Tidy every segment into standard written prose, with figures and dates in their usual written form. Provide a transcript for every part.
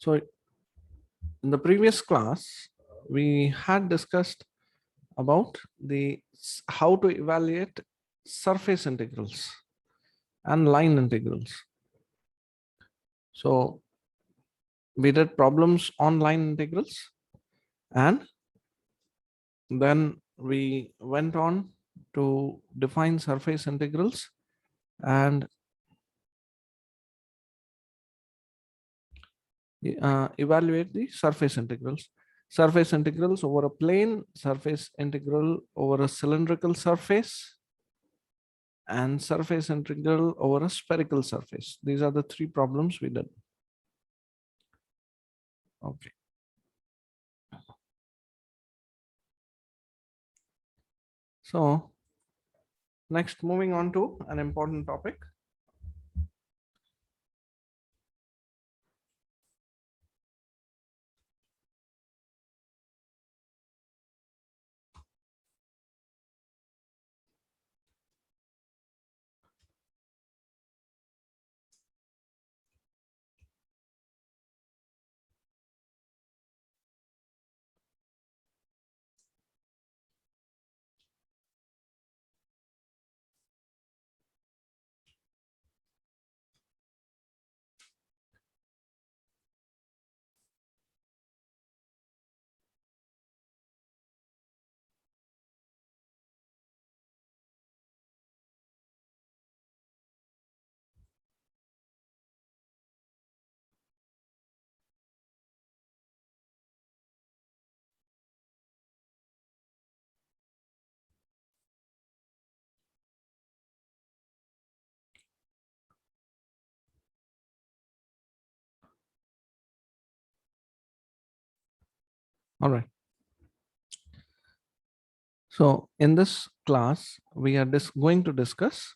So in the previous class, we had discussed about how to evaluate surface integrals and line integrals. So we did problems on line integrals, and then we went on to define surface integrals and evaluate the surface integrals. Surface integrals over a plane, surface integral over a cylindrical surface, and surface integral over a spherical surface. These are the three problems we did. Okay. So next, moving on to an important topic. All right. So in this class, we are going to discuss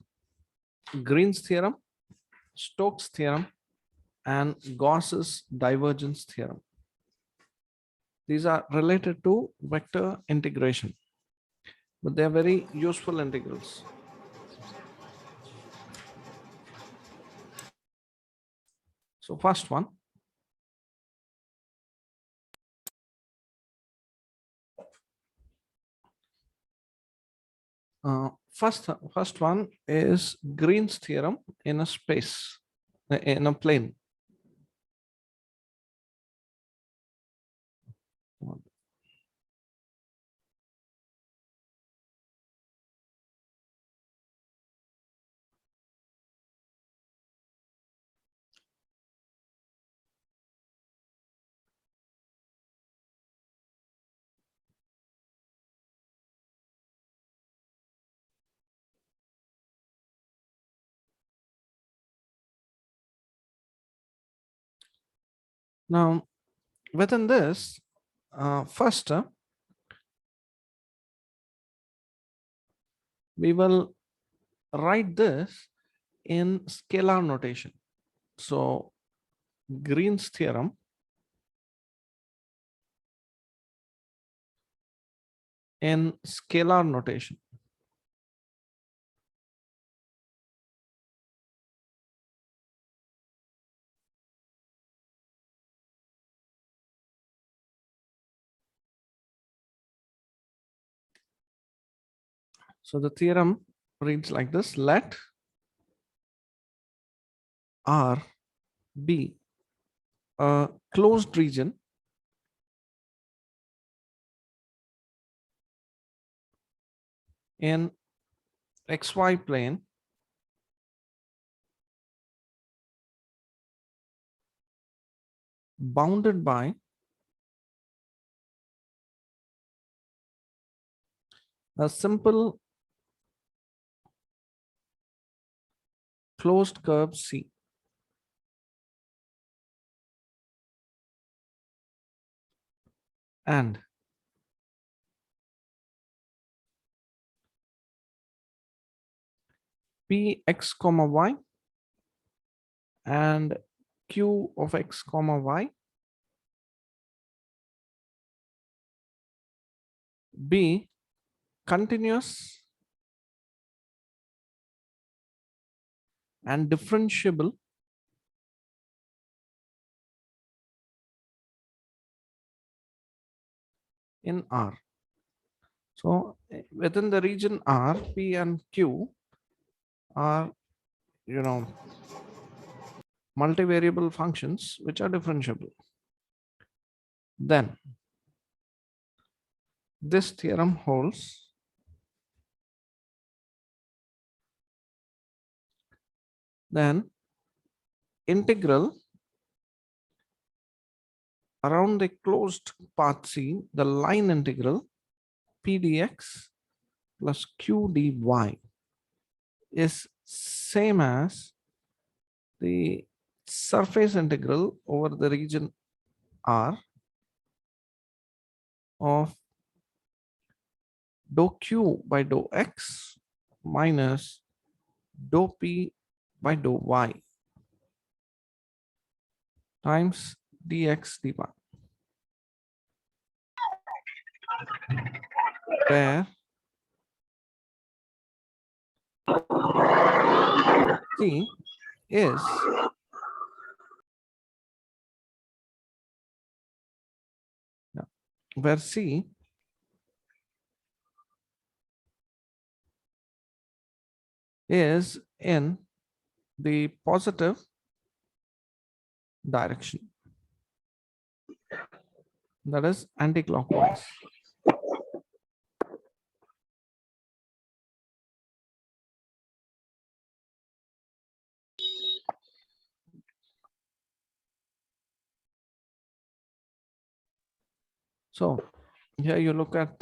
Green's theorem, Stokes theorem, and Gauss's divergence theorem. These are related to vector integration, but they are very useful integrals. So first one, first one is Green's theorem in a space, in a plane. Now, within this, first, we will write this in scalar notation. So Green's theorem in scalar notation. So the theorem reads like this: let R be a closed region in xy plane bounded by a simple closed curve C. And Px comma y and Q of x comma y be continuous and differentiable in R. So within the region R, P and Q are, multivariable functions which are differentiable. Then this theorem holds then integral around the closed path C, the line integral P dx plus Q dy is same as the surface integral over the region R of dou Q by dou X minus dou P by dou Y times dx dy, where C is where C is in the positive direction, that is anti-clockwise. So here you look at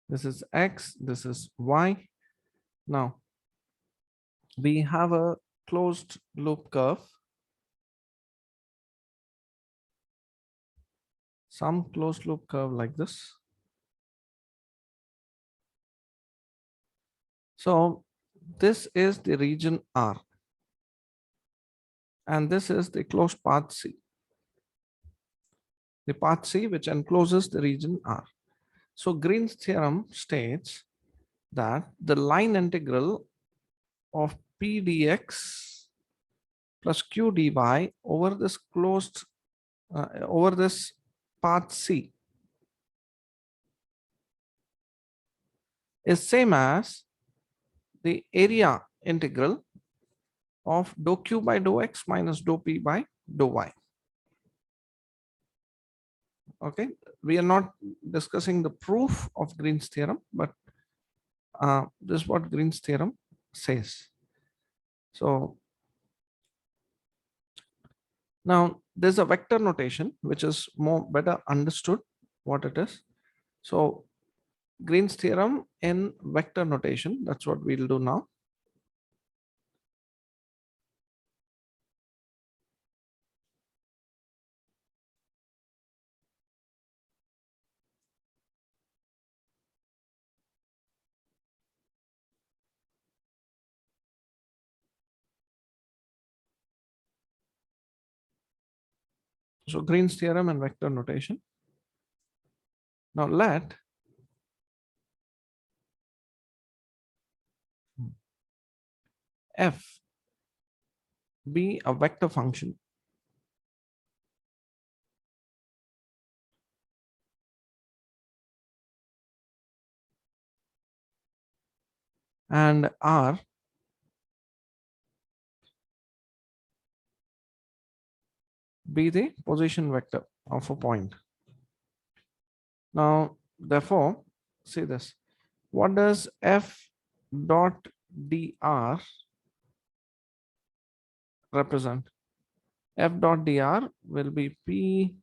this is X, this is Y. Now we have a closed loop curve, some closed loop curve like this. So this is the region R, and this is the closed path C, the path C which encloses the region R. So Green's theorem states that the line integral of P dx plus Q dy over this closed over this path C is same as the area integral of dou Q by dou X minus dou P by dou Y. Okay, we are not discussing the proof of Green's theorem, but this is what Green's theorem says. So now there's a vector notation which is more better understood what it is. So Green's theorem in vector notation, that's what we'll do now. So Green's theorem and vector notation. Now let f be a vector function and R be the position vector of a point. Now, therefore, see this. What does f dot dr represent? F dot dr will be p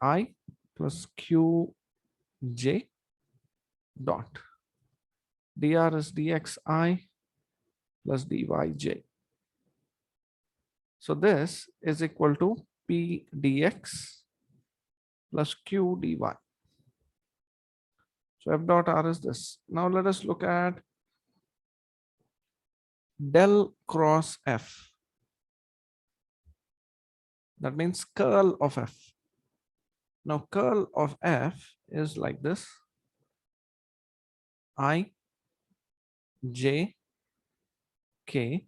I plus q j dot. Dr is dxi plus dyj. So this is equal to p dx plus q dy. So f dot r is this. Now let us look at del cross f. That means curl of f. Now curl of f is like this. I j k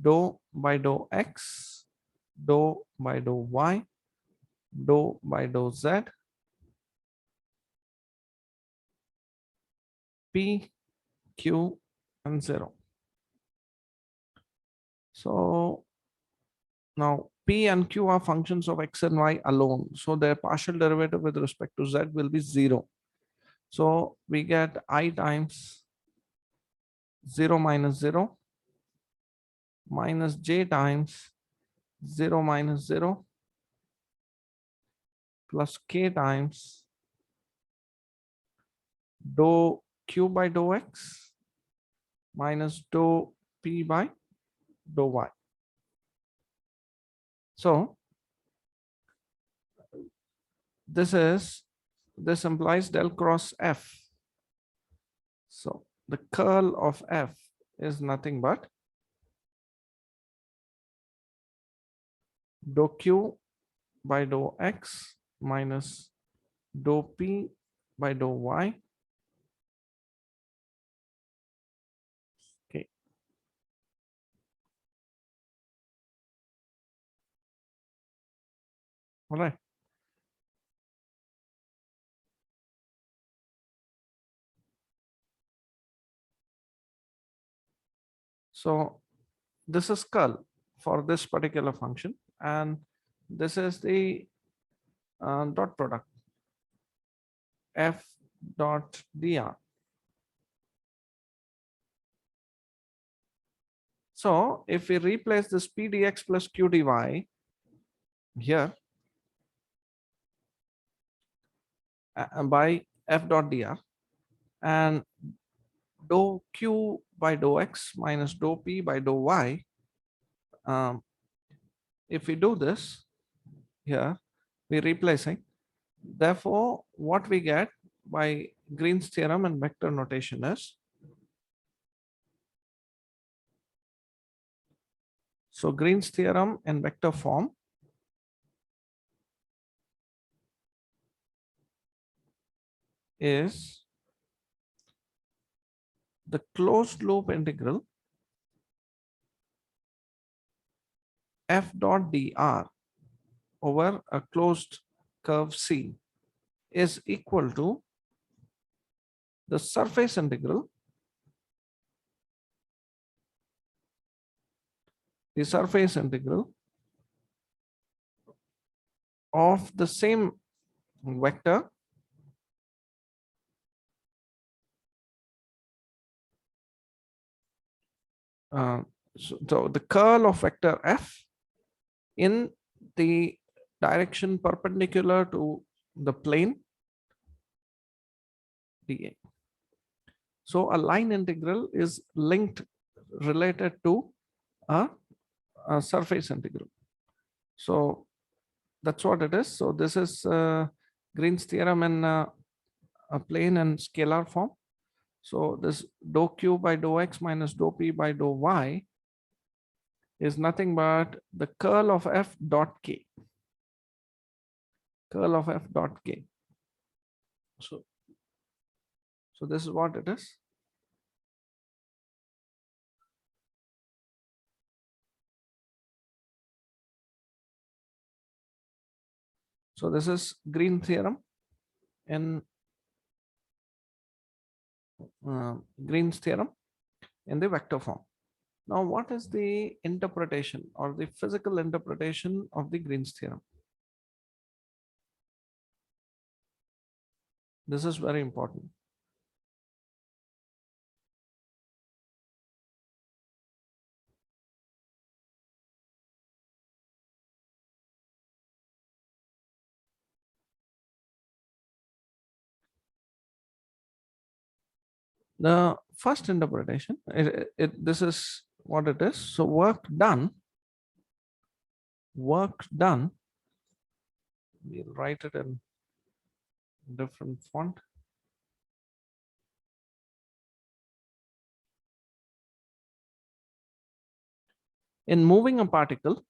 dou by dou x, dou by dou y, dou by dou z, p, q, and 0. So now p and q are functions of x and y alone. So their partial derivative with respect to z will be 0. So we get I times 0 minus 0 minus j times 0 minus 0 plus k times dou q by dou x minus dou p by dou y. So this implies del cross f. So the curl of f is nothing but dou q by dou x minus dou p by dou y. Okay. All right. So this is curl for this particular function, and this is the dot product f dot dr. So if we replace this p dx plus q dy here by f dot dr, and dou q by dou x minus dou p by dou y, if we do this here, we're replacing. Therefore, what we get by Green's theorem and vector notation is, so Green's theorem in vector form is the closed loop integral f dot dr over a closed curve C is equal to the surface integral, of the same vector so the curl of vector f in the direction perpendicular to the plane dA. So a line integral is related to a surface integral. So that's what it is. So this is Green's theorem in a plane and scalar form. So this dou q by dou x minus dou p by dou y is nothing but the curl of f dot k. Curl of f dot k. So this is what it is. So this is Green theorem in Green's theorem in the vector form. Now, what is the interpretation or the physical interpretation of the Green's theorem? This is very important. The first interpretation, this is what it is. So work done, we'll write it in different font. In moving a particle,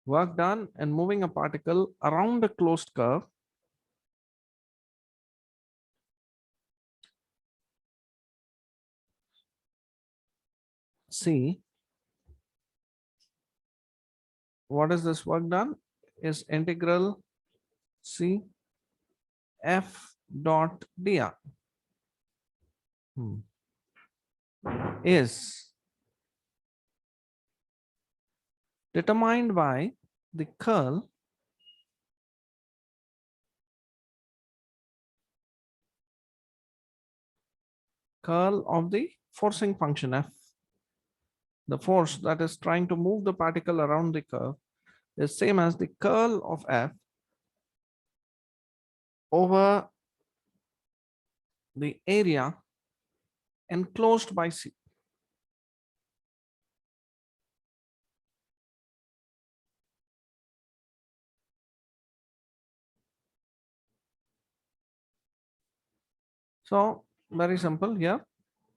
Work done in moving a particle around a closed curve C. What is this work done? Is integral C f dot dr is determined by the curl of the forcing function f. The force that is trying to move the particle around the curve is same as the curl of f over the area enclosed by C. So very simple here.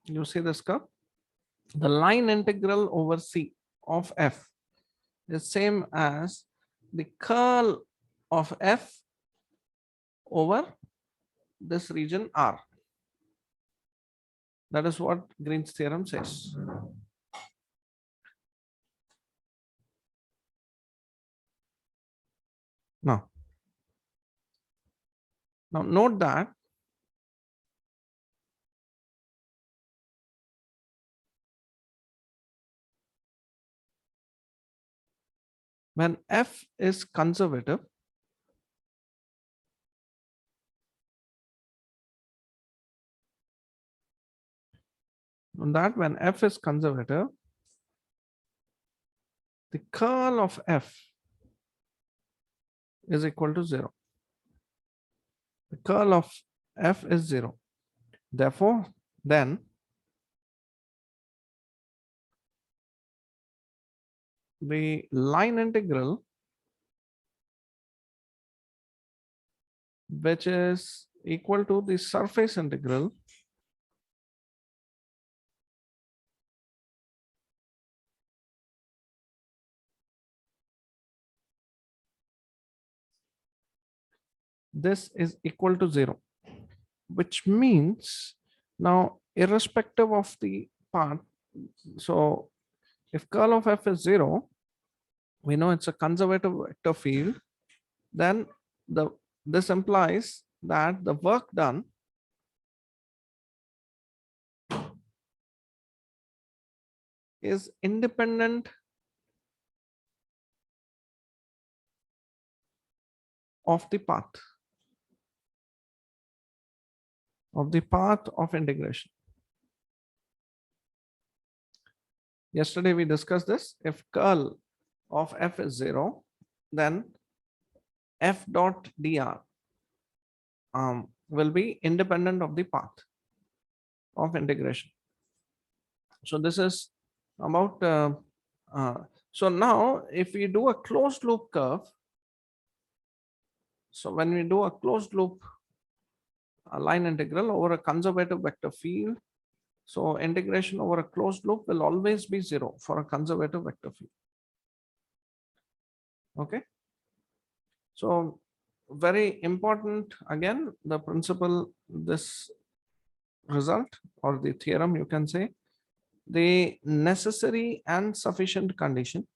You see this curve. The line integral over C of f is same as the curl of f over this region R. That is what Green's theorem says. Now note that when f is conservative, when f is conservative, the curl of f is equal to 0. The curl of f is 0. Therefore, then the line integral, which is equal to the surface integral, this is equal to 0, which means now irrespective of the path, so if curl of f is 0, we know it's a conservative vector field, then this implies that the work done is independent of the path of integration. Yesterday we discussed this. If curl of f is 0, then f dot dr will be independent of the path of integration. So this is about so now if we do a closed loop curve, so when we do a closed loop line integral over a conservative vector field, so integration over a closed loop will always be 0 for a conservative vector field. Okay, so very important, again, the principle, this result or the theorem, you can say, the necessary and sufficient condition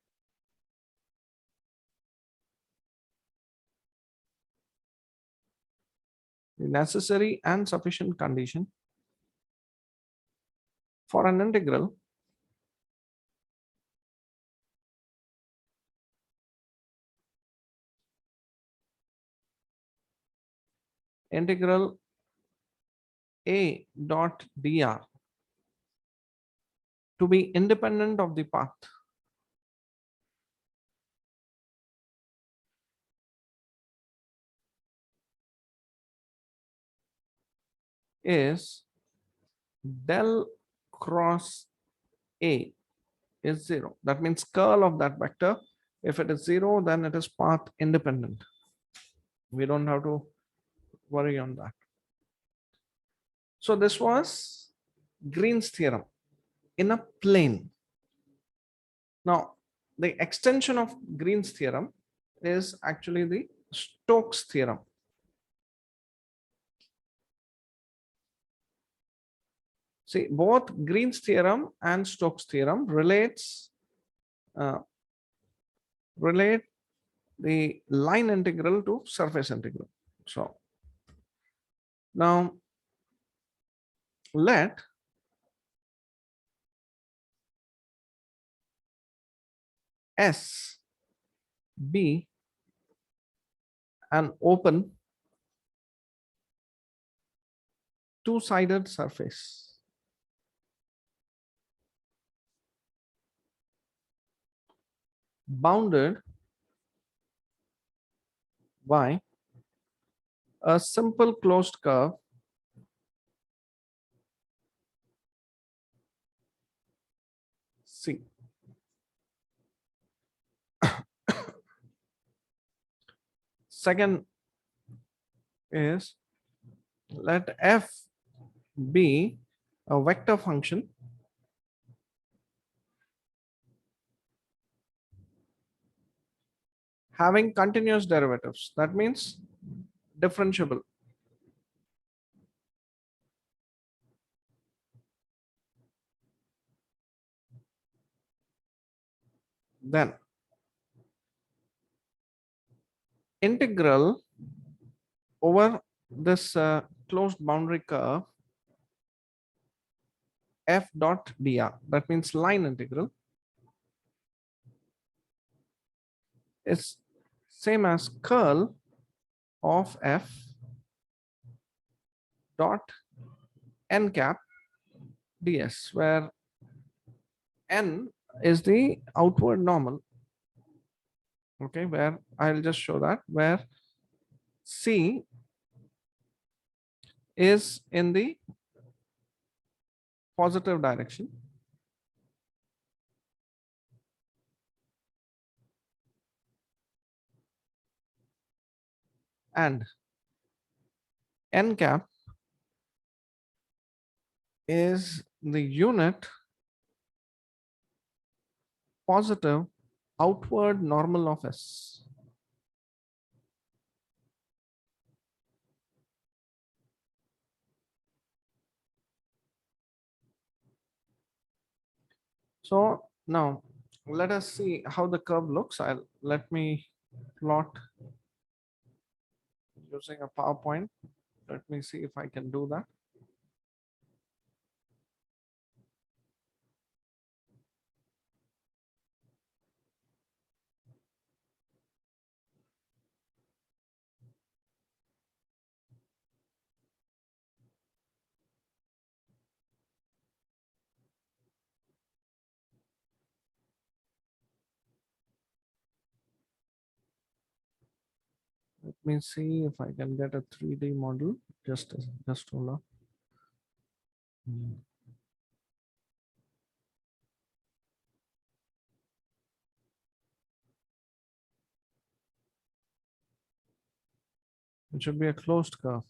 for an integral a dot dr to be independent of the path is del cross a is 0. That means curl of that vector, if it is 0, then it is path independent. We don't have to worry on that. So this was Green's theorem in a plane. Now The extension of Green's theorem is actually the Stokes theorem. See, both Green's theorem and Stokes theorem uh, relate the line integral to surface integral. So now let S be an open two-sided surface bounded by a simple closed curve C. Second is let f be a vector function having continuous derivatives. That means differentiable. Then integral over this closed boundary curve f dot dr, that means line integral, is same as curl of f dot n cap ds, where n is the outward normal. Okay, where I'll just show that, where c is in the positive direction and n cap is the unit positive outward normal of S. So now let us see how the curve looks. Let me plot using a PowerPoint. Let me see if I can do that. Let me see if I can get a 3D model. Just hold on. It should be a closed curve.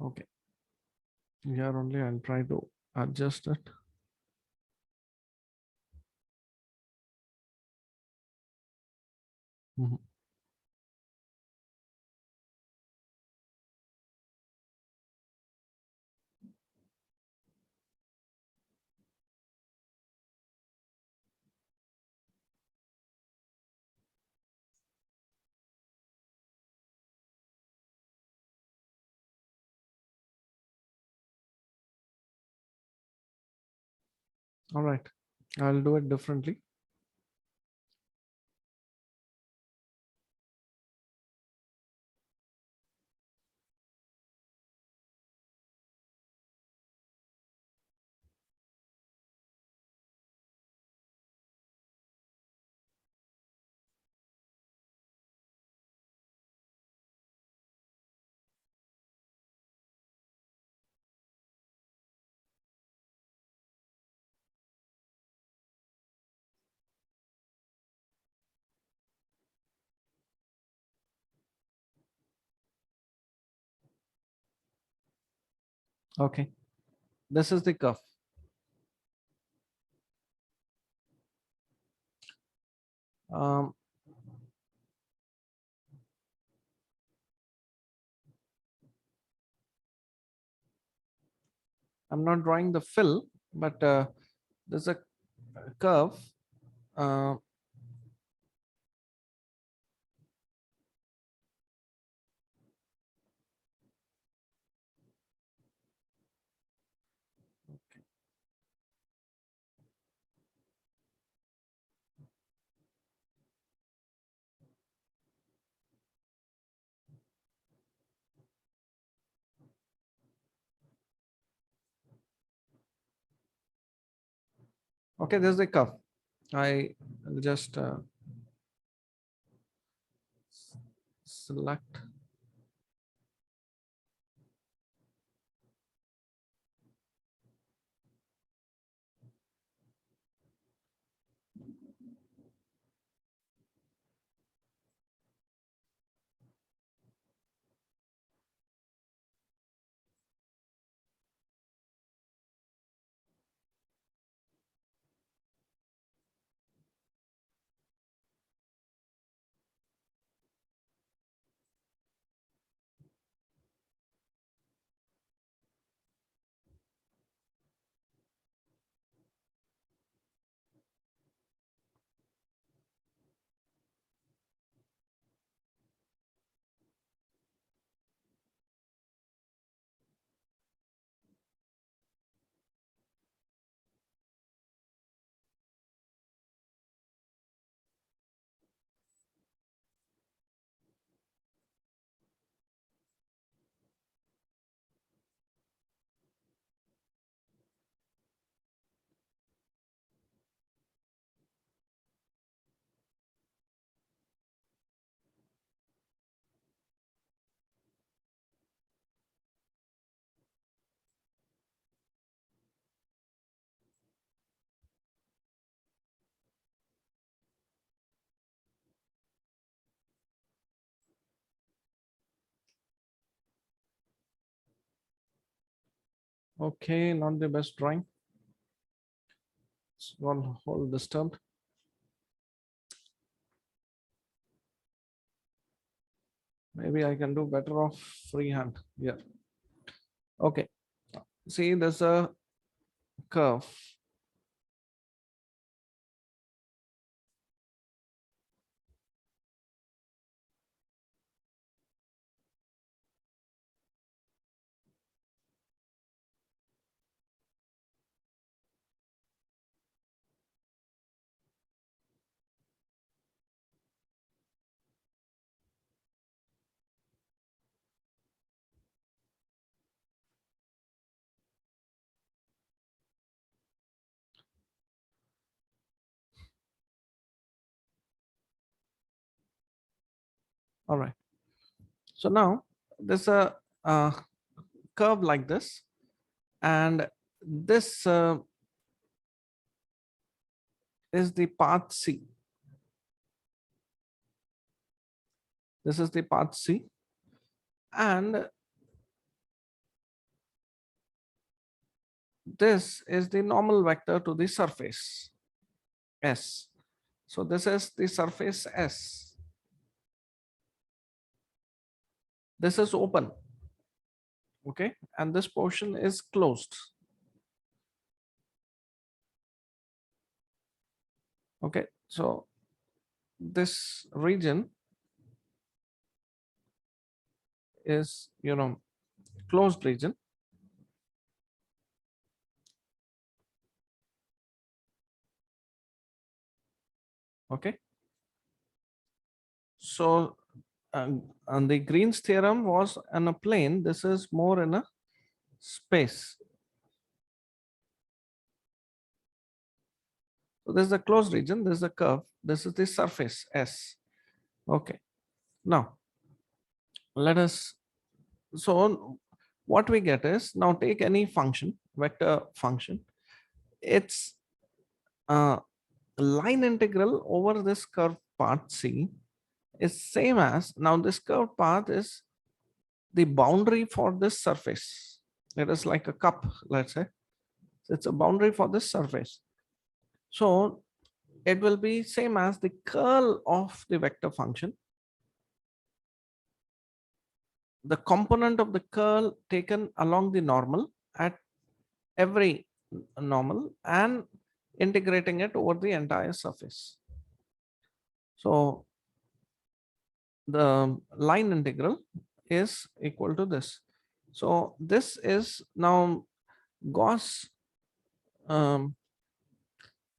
Okay. Here only I'll try to adjust it. Mhm. All right. I'll do it differently. Okay, this is the curve. Um, I'm not drawing the fill, but there's a curve. Uh, okay, there's the curve. I will just select. Okay, not the best drawing. It's one whole disturbed. Maybe I can do better off freehand. Yeah. Okay. See, there's a curve. All right. So now there's a curve like this, and this is the path C. This is the path C, and this is the normal vector to the surface S. So this is the surface S. This is open. Okay, and this portion is closed. Okay, so this region is, closed region. Okay, so and the Green's theorem was on a plane. This is more in a space. So this is the closed region. This is the curve. This is the surface S. Okay, now let us, so what we get is, now take any function, vector function. Its line integral over this curved path C is same as, now this curved path is the boundary for this surface. It is like a cup, let's say. It's a boundary for this surface. So it will be same as the curl of the vector function. The component of the curl taken along the normal at every normal and integrating it over the entire surface. So the line integral is equal to this. So this is now Gauss, um,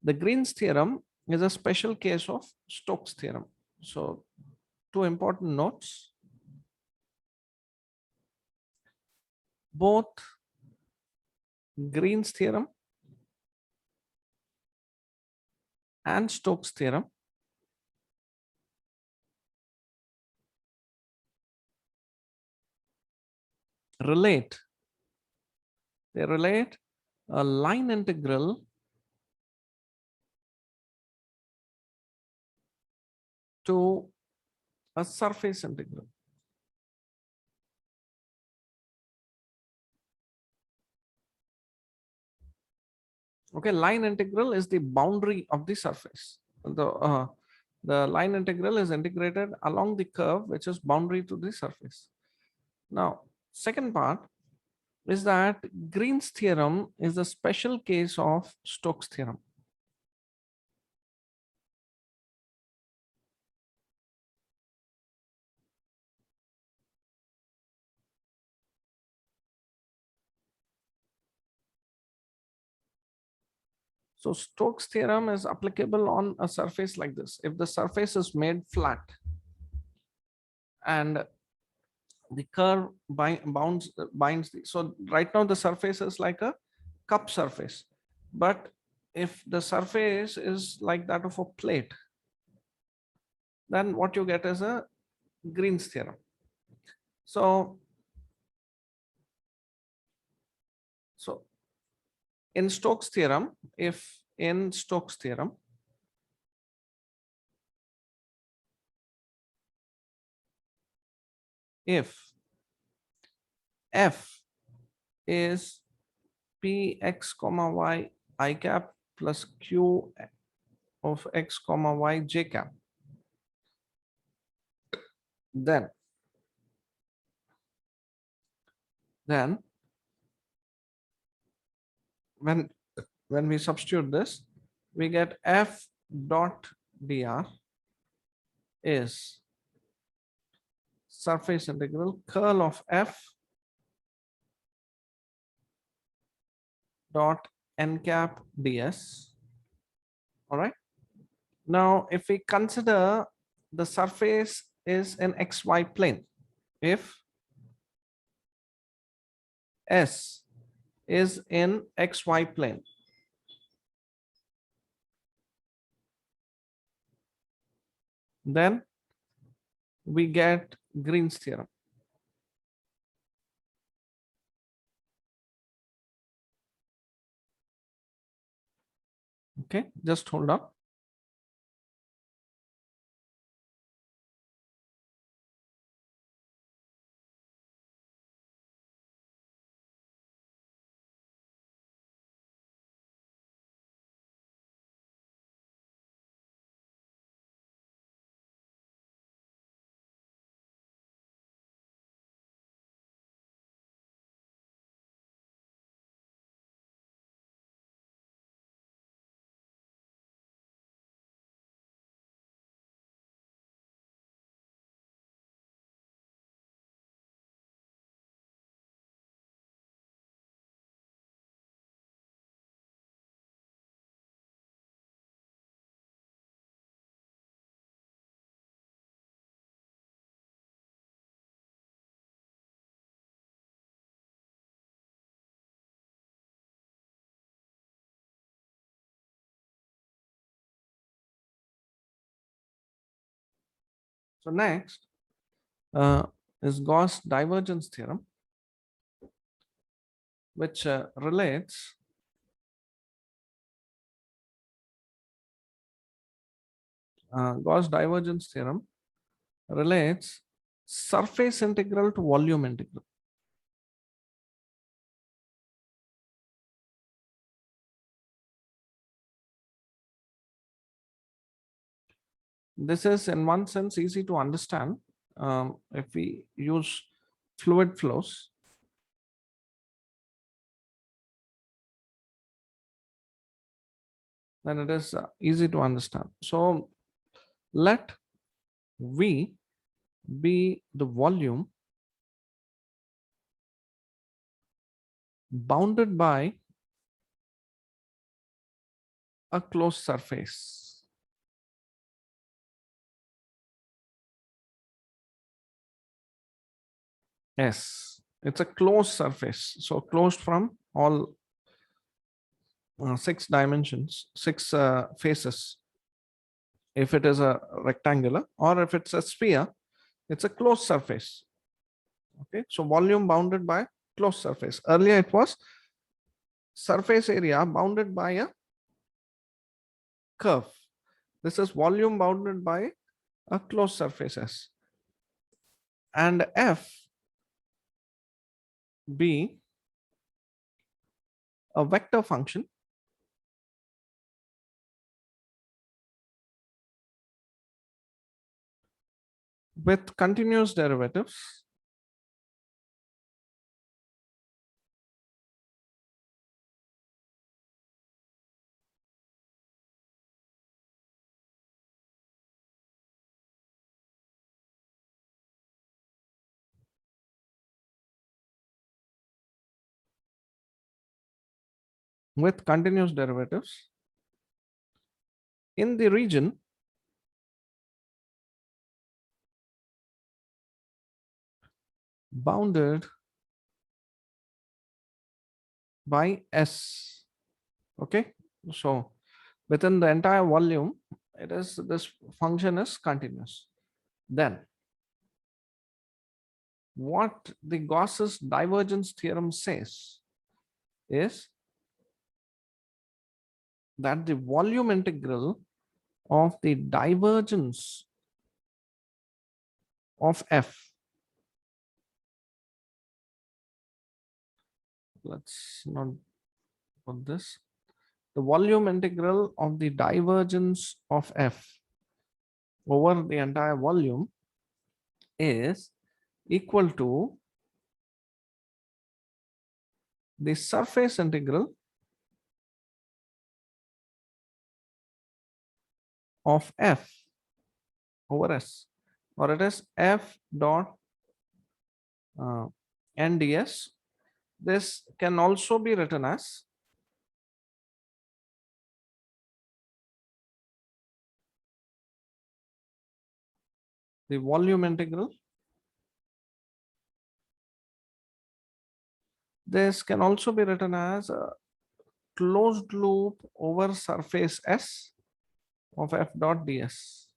the Green's theorem is a special case of Stokes theorem. So two important notes. Both Green's theorem and Stokes theorem relate. They relate a line integral to a surface integral. Okay, line integral is the boundary of the surface. The line integral is integrated along the curve, which is boundary to the surface. Now, second part is that Green's theorem is a special case of Stokes theorem. So Stokes theorem is applicable on a surface like this. If the surface is made flat and the curve binds so right now the surface is like a cup surface, but if the surface is like that of a plate, then what you get is a Green's theorem. So in Stokes theorem, if f is px comma y I cap plus q of x comma y j cap, then when we substitute this, we get f dot dr is surface integral curl of f dot n cap ds. All right. Now, if we consider the surface is in xy plane, if S is in xy plane, then we get Green's theorem. Okay, just hold up. So next is Gauss divergence theorem, which relates Gauss divergence theorem relates surface integral to volume integral. this is in one sense easy to understand. If we use fluid flows, then it is easy to understand. So let V be the volume bounded by a closed surface. S. It's a closed surface. So closed from all six dimensions, six faces. If it is a rectangular or if it's a sphere, it's a closed surface. Okay. So volume bounded by closed surface. Earlier it was surface area bounded by a curve. This is volume bounded by a closed surface S. And F be a vector function with continuous derivatives in the region bounded by S. Okay. So within the entire volume, it is this function is continuous. Then what the Gauss's divergence theorem says is that the volume integral of the divergence of F, let's not put this, the volume integral of the divergence of F over the entire volume is equal to the surface integral of F over S, or it is F dot NDS. This can also be written as the volume integral. This can also be written as a closed loop over surface S of F dot ds.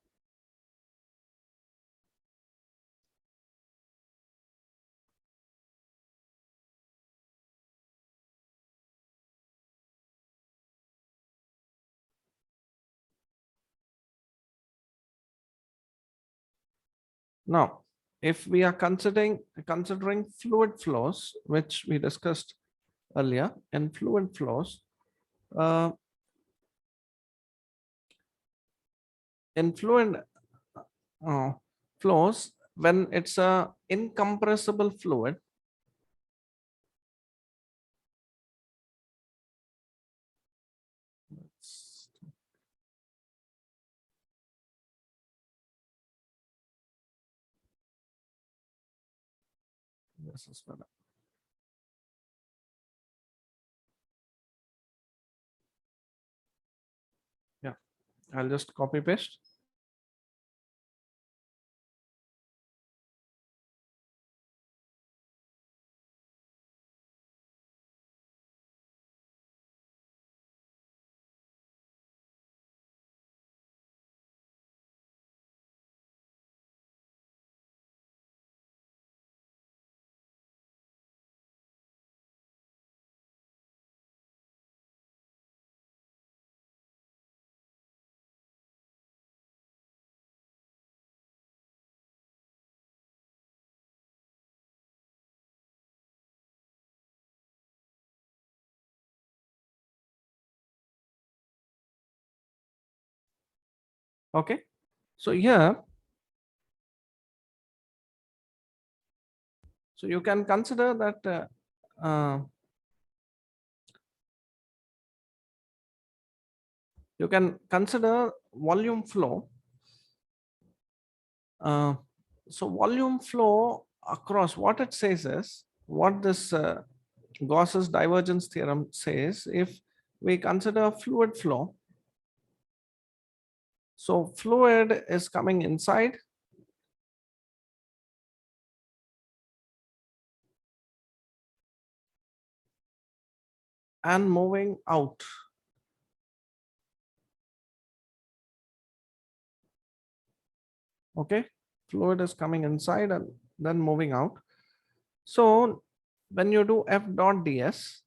Now, if we are considering fluid flows, which we discussed earlier, in fluid flows, uh, in fluid uh, flows, when it's a incompressible fluid, this is better. Yeah, I'll just copy paste. Okay. So here, so you can consider that you can consider volume flow. Uh, so volume flow across, what it says is, what this Gauss's divergence theorem says, if we consider fluid flow, so fluid is coming inside and moving out. Okay, fluid is coming inside and then moving out. So when you do F dot ds,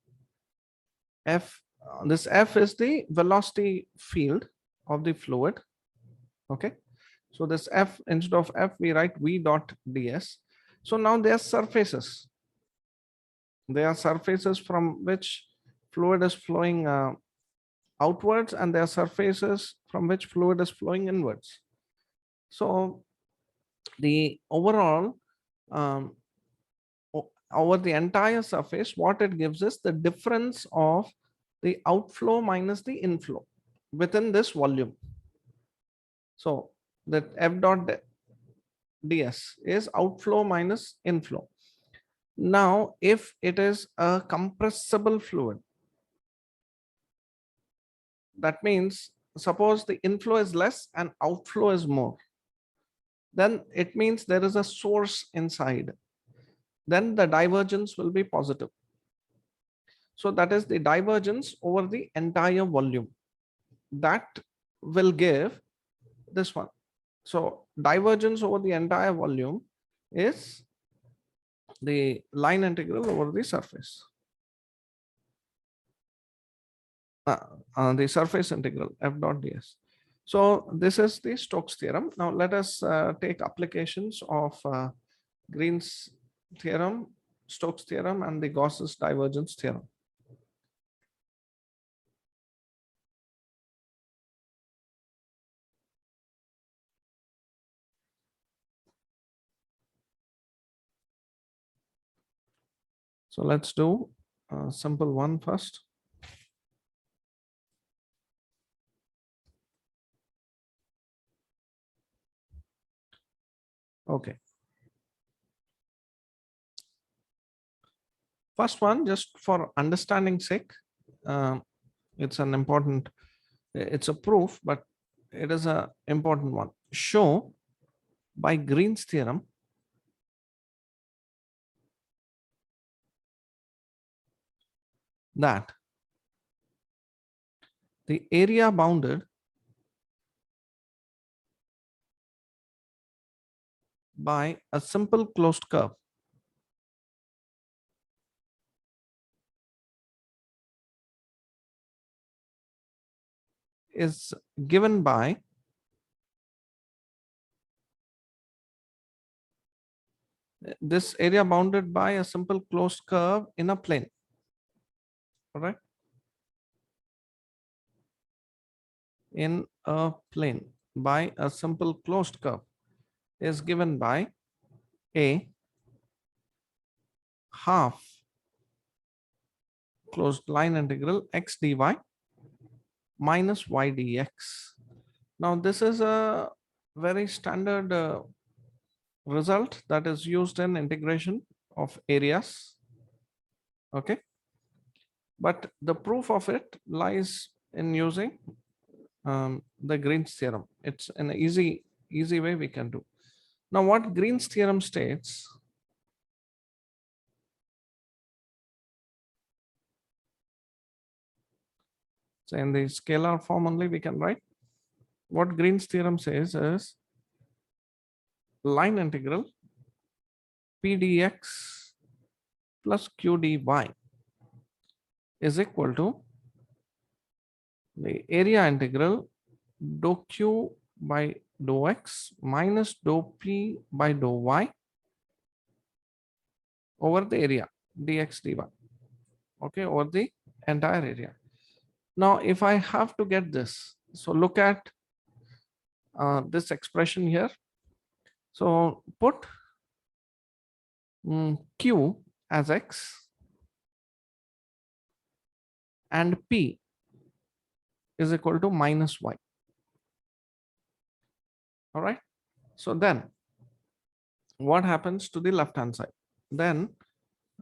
this F is the velocity field of the fluid. Okay, so this F, instead of F, we write V dot ds. So now there are surfaces. There are surfaces from which fluid is flowing outwards, and there are surfaces from which fluid is flowing inwards. So the overall over the entire surface, what it gives is the difference of the outflow minus the inflow within this volume. So that F dot ds is outflow minus inflow. Now, if it is a compressible fluid, that means suppose the inflow is less and outflow is more, then it means there is a source inside. Then the divergence will be positive. So that is the divergence over the entire volume. That will give this one. So divergence over the entire volume is the line integral over the surface. The surface integral F dot ds. So this is the Stokes theorem. Now let us take applications of Green's theorem, Stokes theorem, and the Gauss's divergence theorem. So let's do a simple one first. Okay. First one, just for understanding sake, it's an important, it's a proof, but it is an important one. Show by Green's theorem that the area bounded by a simple closed curve is given by this area bounded by a simple closed curve in a plane. All right. In a plane by a simple closed curve is given by a half closed line integral x dy minus y dx. Now this is a very standard result that is used in integration of areas. Okay, but the proof of it lies in using the Green's theorem. It's an easy way we can do. Now what Green's theorem states, so in the scalar form only we can write, what Green's theorem says is line integral p dx plus q dy is equal to the area integral dou q by dou x minus dou p by dou y over the area dx dy. Okay, over the entire area. Now if I have to get this, so look at this expression here. So put Q as X and P is equal to minus Y. All right. So then what happens to the left hand side? Then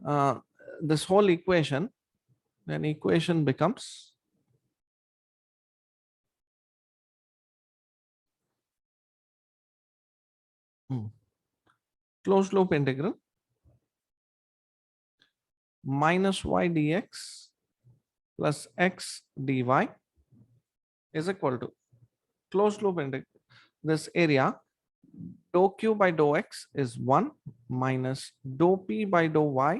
uh, this whole equation, then equation becomes closed loop integral minus y dx plus x dy is equal to closed loop integral. This area dou q by dou x is 1 minus dou p by dou y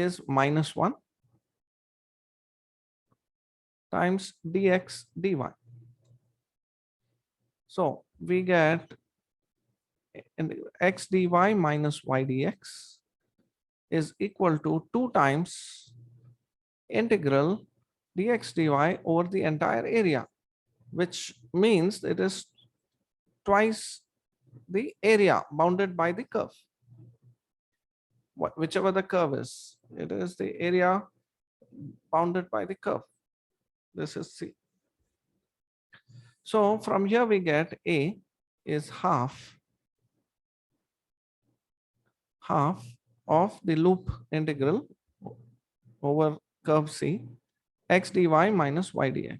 is minus 1 times dx dy. So we get x dy minus y dx is equal to 2 times integral dx dy over the entire area, which means it is twice the area bounded by the curve. Whichever the curve is, it is the area bounded by the curve. This is C. So from here we get A is half of the loop integral over curve C, x dy minus y dx.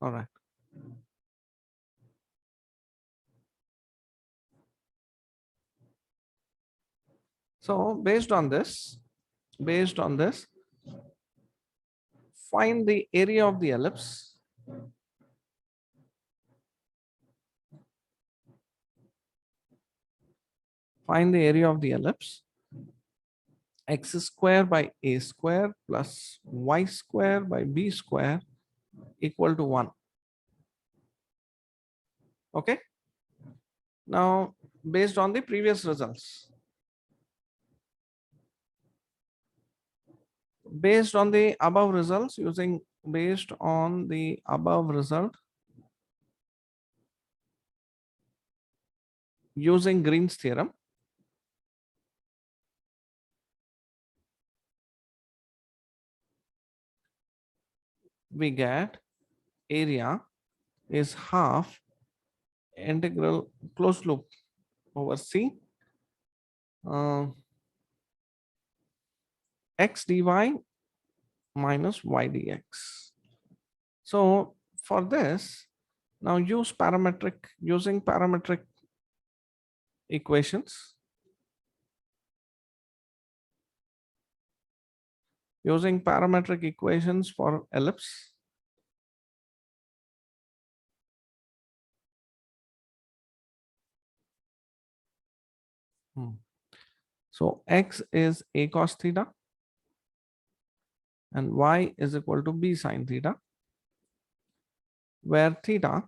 All right. So based on this, find the area of the ellipse. Find the area of the ellipse. X square by a square plus y square by b square equal to 1. Okay. Now, based on the previous results, based on the above results, based on the above result, using Green's theorem, we get area is half integral closed loop over C x dy minus y dx. So for this, now using parametric equations, for ellipse. So x is a cos theta and y is equal to b sin theta, where theta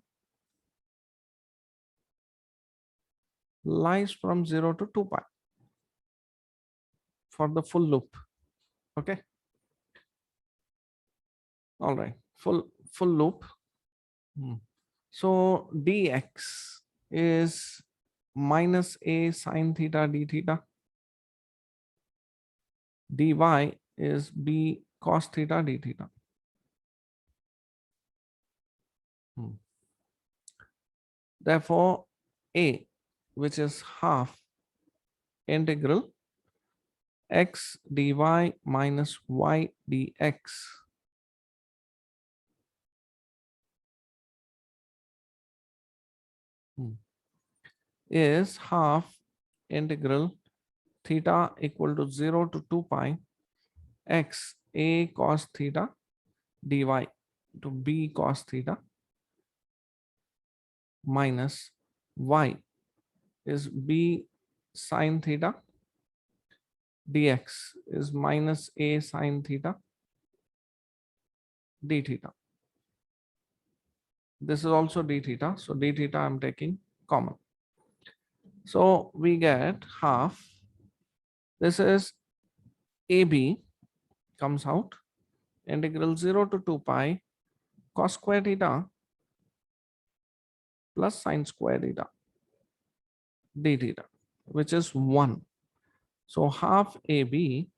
lies from 0 to 2 pi for the full loop. Okay. All right. Full loop. So dx is minus a sin theta d theta. Dy is b cos theta d theta. Therefore, a, which is half integral x dy minus y dx is half integral theta equal to 0 to 2 pi x a cos theta dy to b cos theta minus y is b sin theta dx is minus a sin theta d theta. This is also d theta. So d theta I'm taking common. So we get half This is AB comes out integral 0 to 2 pi cos square theta plus sine square theta d theta, which is 1. So half AB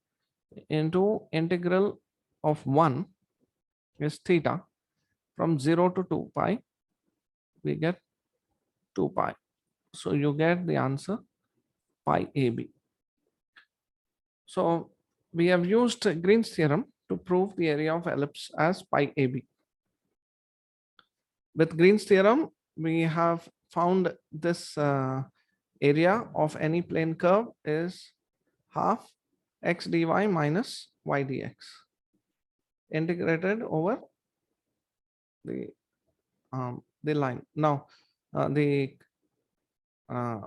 into integral of 1 is theta. From 0 to 2 pi, we get 2 pi. So you get the answer pi AB. So we have used Green's theorem to prove the area of ellipse as pi AB. With Green's theorem, we have found this area of any plane curve is half x dy minus y dx integrated over the line. Now, the uh,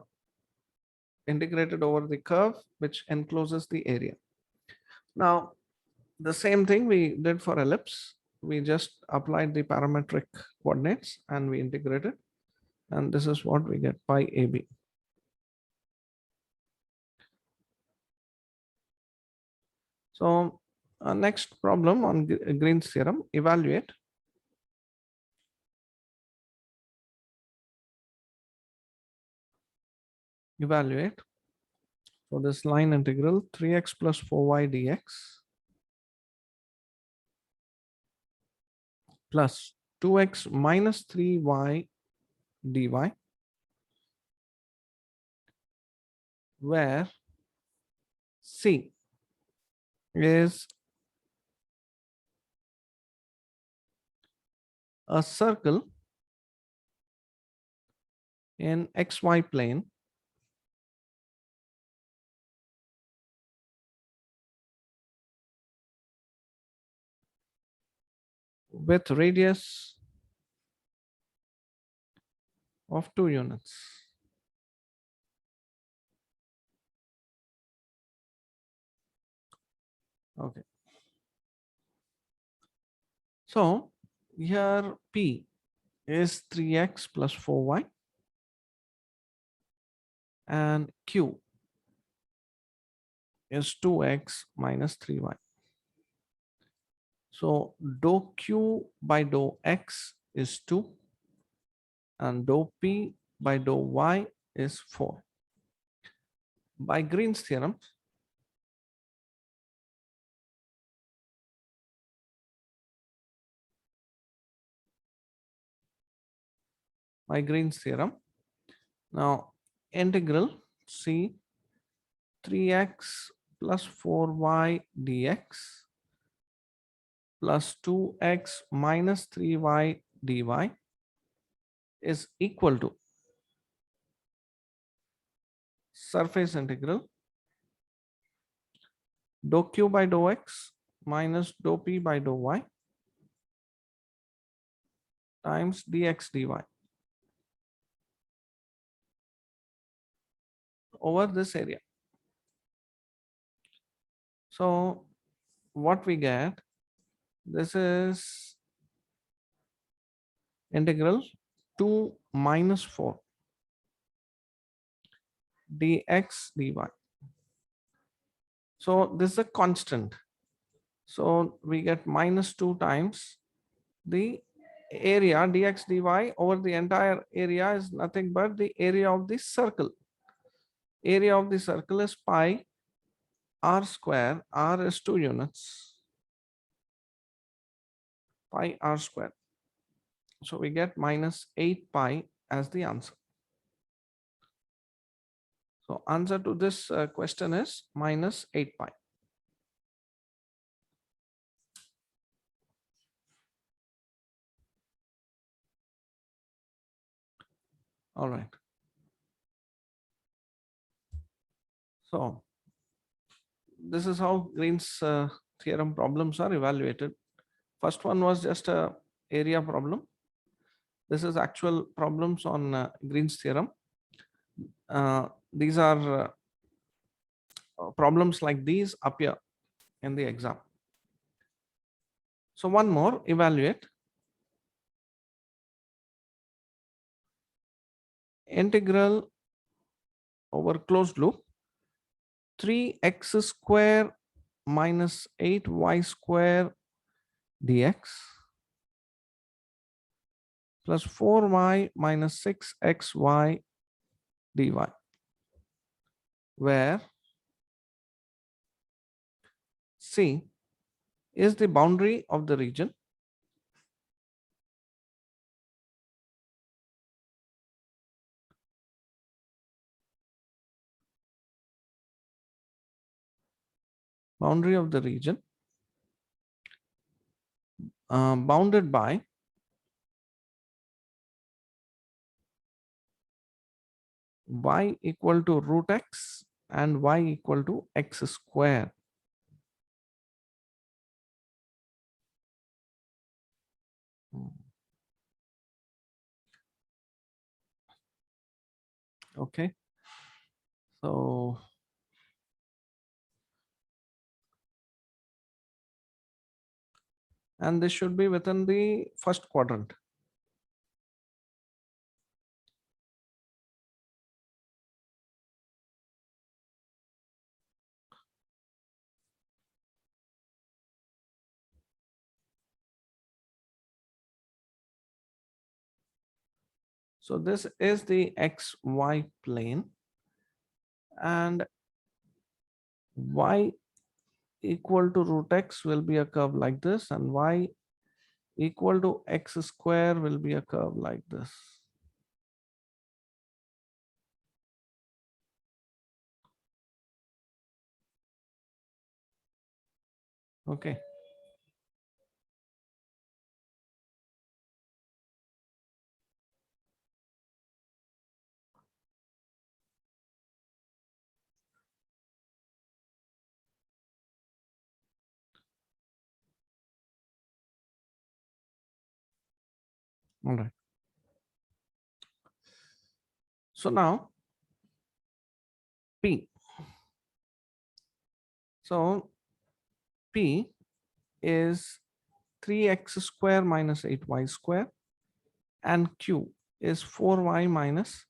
integrated over the curve which encloses the area. Now, the same thing we did for ellipse. We just applied the parametric coordinates and we integrated, and this is what we get pi AB. So next problem on Green's theorem, evaluate. Evaluate. So this line integral 3x plus 4y dx plus 2x minus 3y dy, where C is a circle in xy plane with radius of 2 units. Okay. So here P is 3x plus 4y and Q is 2x minus 3y. So dou Q by dou x is 2 and dou P by dou y is 4. By Green's theorem, now integral C 3x plus 4y dx plus 2x minus 3y dy is equal to surface integral dou q by dou x minus dou p by dou y times dx dy over this area. So what we get, this is integral 2 minus 4 dx dy. So this is a constant. So we get minus 2 times the area dx dy over the entire area is nothing but the area of the circle. Area of the circle is pi r square. R is 2 units. Pi r square. So we get minus 8 pi as the answer. So answer to this question is minus 8 pi. All right. So this is how Green's theorem problems are evaluated. First one was just a area problem. This is actual problems on Green's theorem. These are problems like these appear in the exam. So one more, evaluate. Integral over closed loop 3x square minus 8y square dx plus 4y minus 6xy dy, where C is the boundary of the region bounded by y equal to root x and y equal to x square. Okay, so and this should be within the first quadrant. So this is the xy plane, and y equal to root x will be a curve like this, and y equal to x square will be a curve like this. Okay. All right. So now P. So P is 3x square minus 8y square, and Q is 4y minus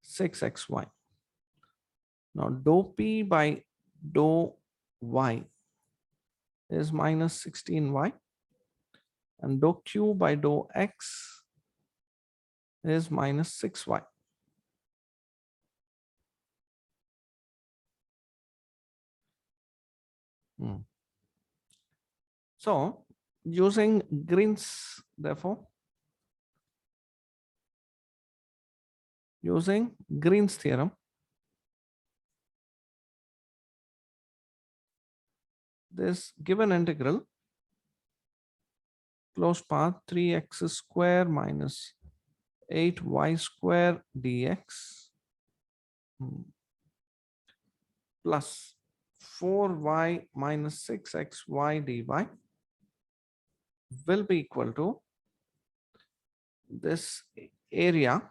6xy. Now dou P by dou y is minus 16y, and dou Q by dou x is minus 6y. So using Green's theorem, this given integral closed path 3x square minus 8y square dx plus 4y minus 6xy dy will be equal to this area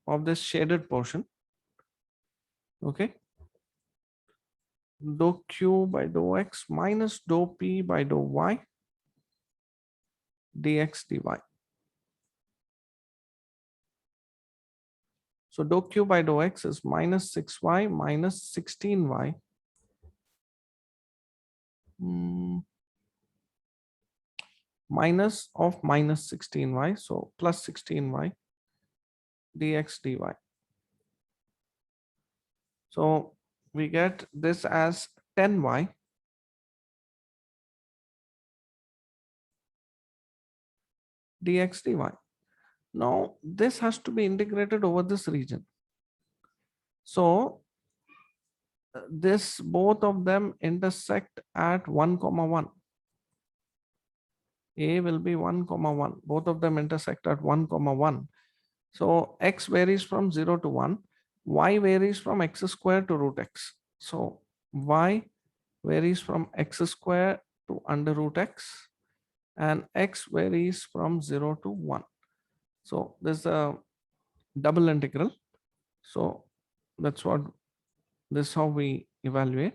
of this shaded portion, okay, dou q by dou x minus dou p by dou y dx dy. So dou q by dou x is minus 6y minus 16y minus of minus 16y, so plus 16y dx dy. So we get this as 10y dx dy. Now this has to be integrated over this region. So this both of them intersect at 1 comma 1. A will be 1 comma 1. Both of them intersect at 1 comma 1. So x varies from 0 to 1. Y varies from x square to root x. So y varies from x square to under root x, and x varies from 0 to 1. So there's a double integral. So that's what this is how we evaluate.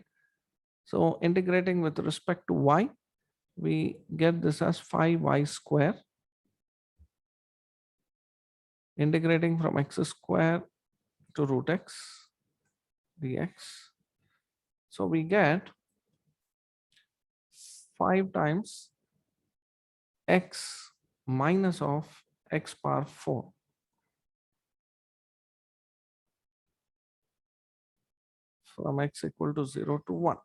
So integrating with respect to y, we get this as 5y square. Integrating from x square to root x dx. So we get 5 times x minus of x power 4 from x equal to 0 to 1.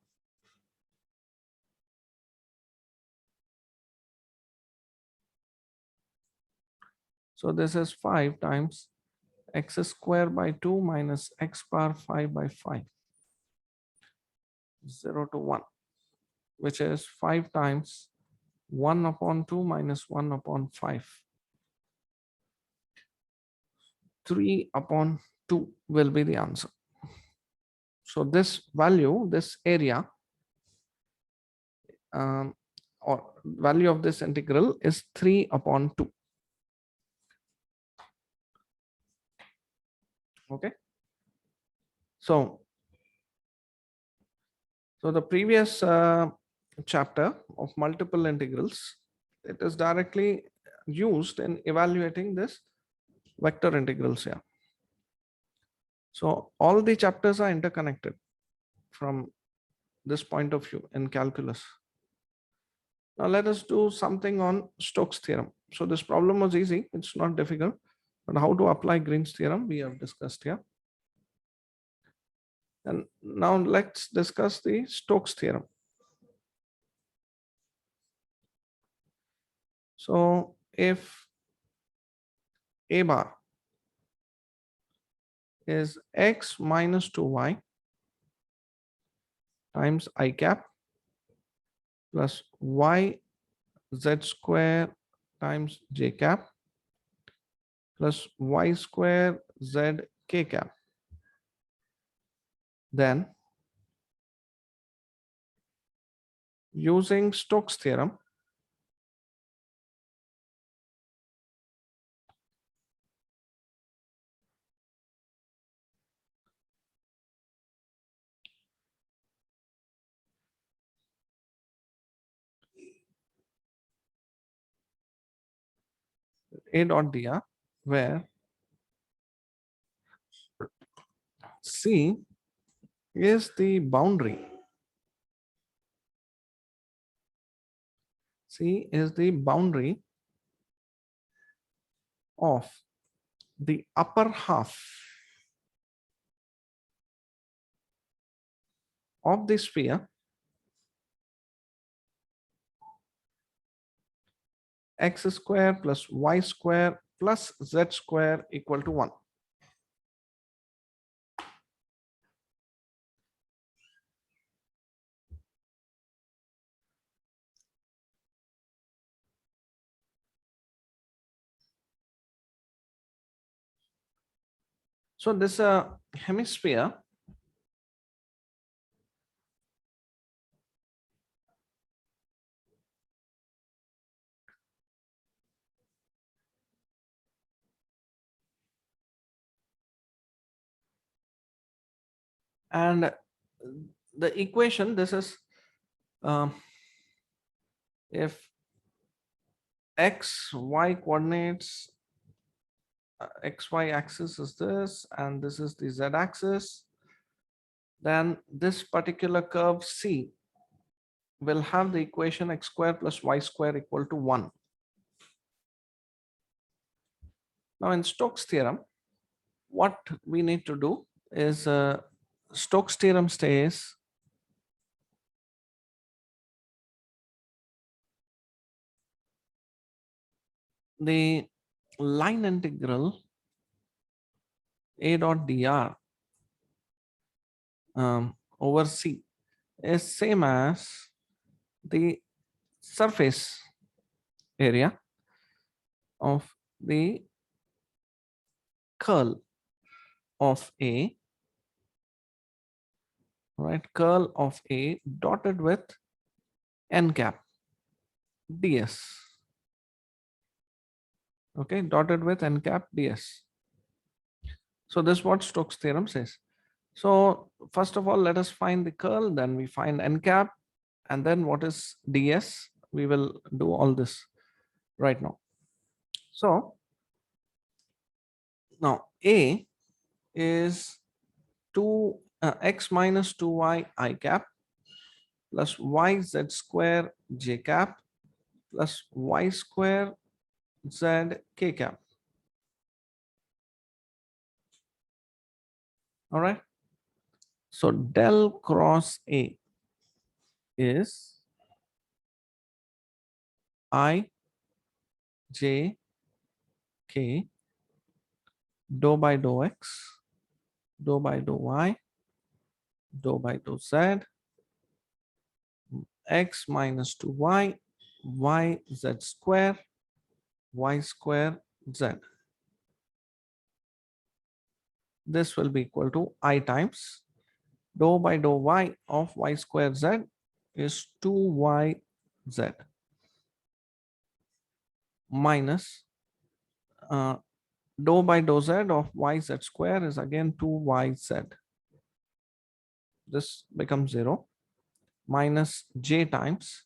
So this is 5 times x square by 2 minus x power 5 by 5, 0 to 1, which is 5 times 1 upon 2 minus 1 upon 5. 3 upon 2 will be the answer. So this value, this area, or value of this integral is 3 upon 2. Okay. So the previous chapter of multiple integrals, it is directly used in evaluating this vector integrals here. So all the chapters are interconnected from this point of view in calculus. Now let us do something on Stokes theorem. So this problem was easy, it's not difficult, but how to apply Green's theorem we have discussed here. And now let's discuss the Stokes theorem. So if A bar is x minus 2y times I cap plus y z square times j cap plus y square z k cap, then using Stokes theorem, A dot dr, where C is the boundary. C is the boundary of the upper half of the sphere x square plus y square plus z square equal to 1. So this hemisphere and the equation, this is if x y coordinates, xy axis is this and this is the z axis, then this particular curve C will have the equation x square plus y square equal to 1. Now in Stokes theorem, what we need to do is Stokes theorem says the line integral A dot dr over C is same as the surface area of the curl of A, right? Curl of A dotted with n cap ds. Okay, dotted with n cap ds. So this is what Stokes theorem says. So first of all, let us find the curl, then we find n cap, and then what is ds. We will do all this right now. So now A is 2 x minus 2y I cap plus yz square j cap plus y square z k cap. All right. So del cross A is I j k dou by dou x, dou by dou y, dou by dou z, x minus 2y, y z square, y square z. This will be equal to I times dou by dou y of y square z is 2yz minus dou by dou z of yz square is again 2yz. This becomes 0 minus j times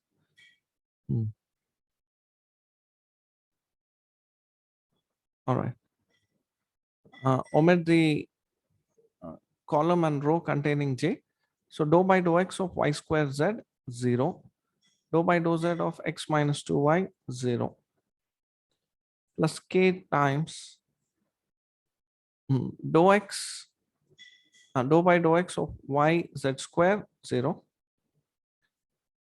all right. Omit the column and row containing j. So dou by dou x of y square z 0, dou by dou z of x minus 2y 0 plus k times dou x dou by dou x of y z square 0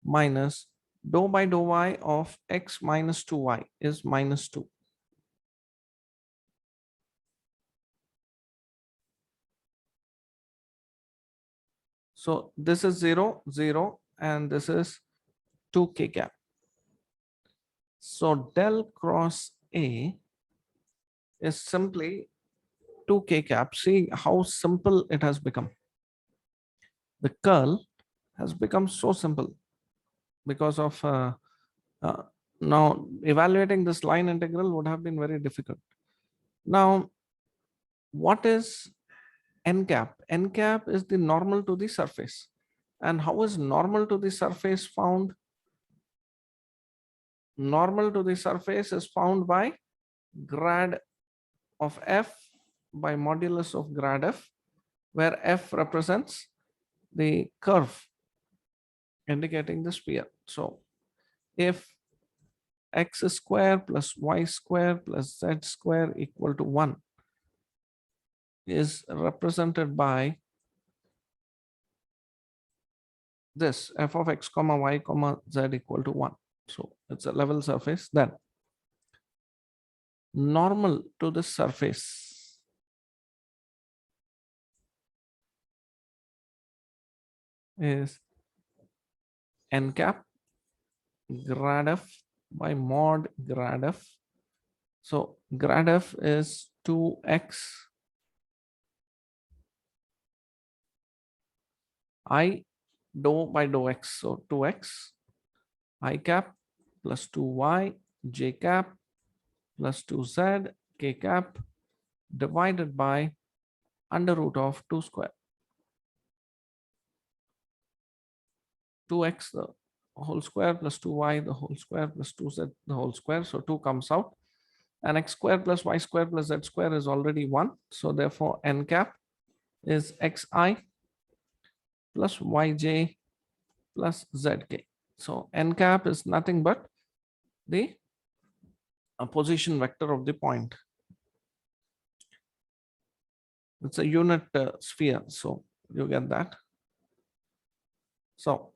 minus dou by dou y of x minus 2y is minus 2. So this is 0, 0, and this is 2k cap. So del cross A is simply 2k cap. See how simple it has become. The curl has become so simple because of uh, now evaluating this line integral would have been very difficult. Now, what is n cap? N cap is the normal to the surface. And how is normal to the surface found? Normal to the surface is found by grad of f by modulus of grad f, where f represents the curve indicating the sphere. So if x square plus y square plus z square equal to 1 is represented by this f of x comma y comma z equal to 1. So it's a level surface. Then normal to the surface is n cap grad f by mod grad f. So grad f is 2x I dou by dou x. So 2x I cap plus 2y j cap plus 2z k cap divided by under root of 2 square. 2x the whole square plus 2y the whole square plus 2z the whole square. So 2 comes out. And x square plus y square plus z square is already 1. So therefore n cap is xi plus yj plus zk. So n cap is nothing but the position vector of the point. It's a unit sphere. So you get that. So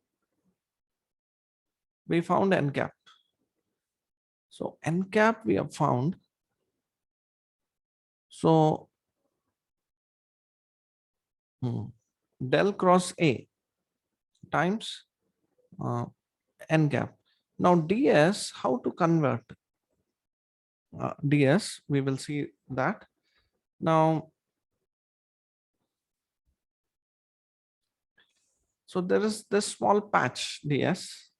we found n cap. So n cap we have found. So del cross A times n cap. Now ds, how to convert ds? We will see that. Now, so there is this small patch ds.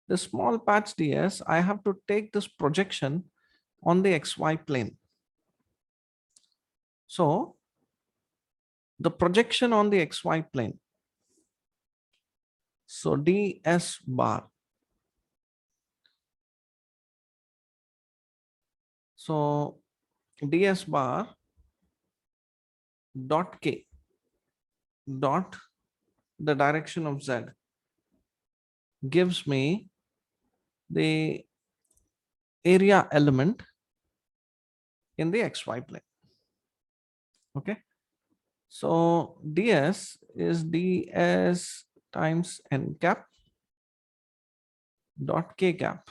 The small patch ds, I have to take this projection on the xy plane. So the projection on the xy plane. So ds bar. So ds bar dot k dot the direction of z gives me the area element in the xy plane. Okay. So ds is ds times n cap dot k cap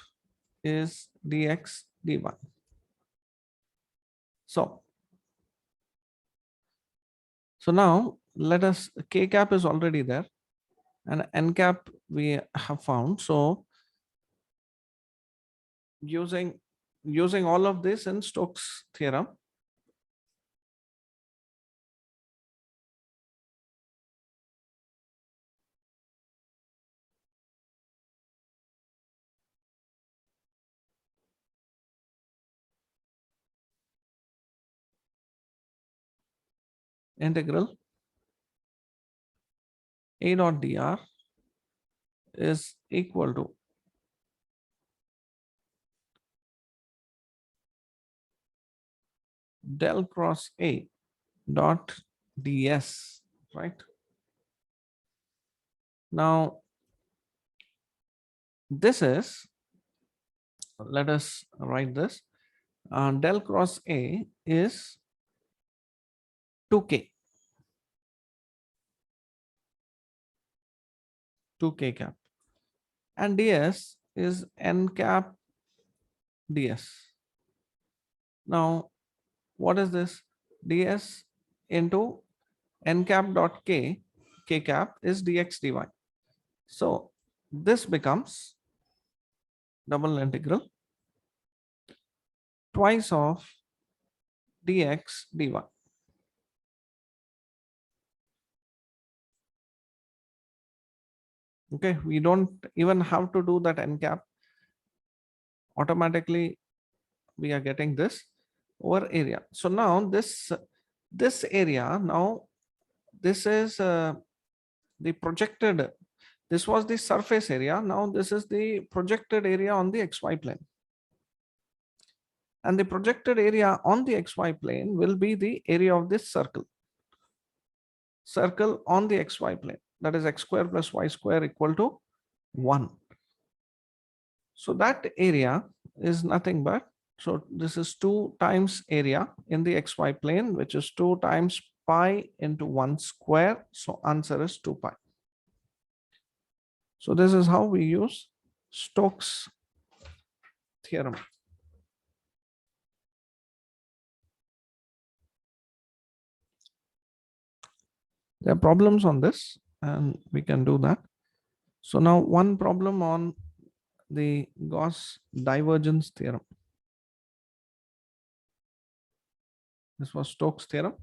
is dx dy. So now let us, k cap is already there and n cap we have found. So using all of this in Stokes theorem, integral a dot dr is equal to del cross a dot ds, right? Now this is, let us write this, del cross a is 2k, 2k cap, and ds is n cap ds. Now what is this? Ds into n cap dot k cap is dx dy. So this becomes double integral twice of dx dy. Okay, we don't even have to do that n cap. Automatically we are getting this over area. So now this area, now this is the projected, this was the surface area, now this is the projected area on the xy plane, and the projected area on the xy plane will be the area of this circle on the xy plane, that is x square plus y square equal to 1. So that area is nothing but, so this is 2 times area in the xy plane, which is 2 times pi into 1 square. So answer is 2 pi. So this is how we use Stokes theorem. There are problems on this and we can do that. So now one problem on the Gauss divergence theorem. This was Stokes theorem.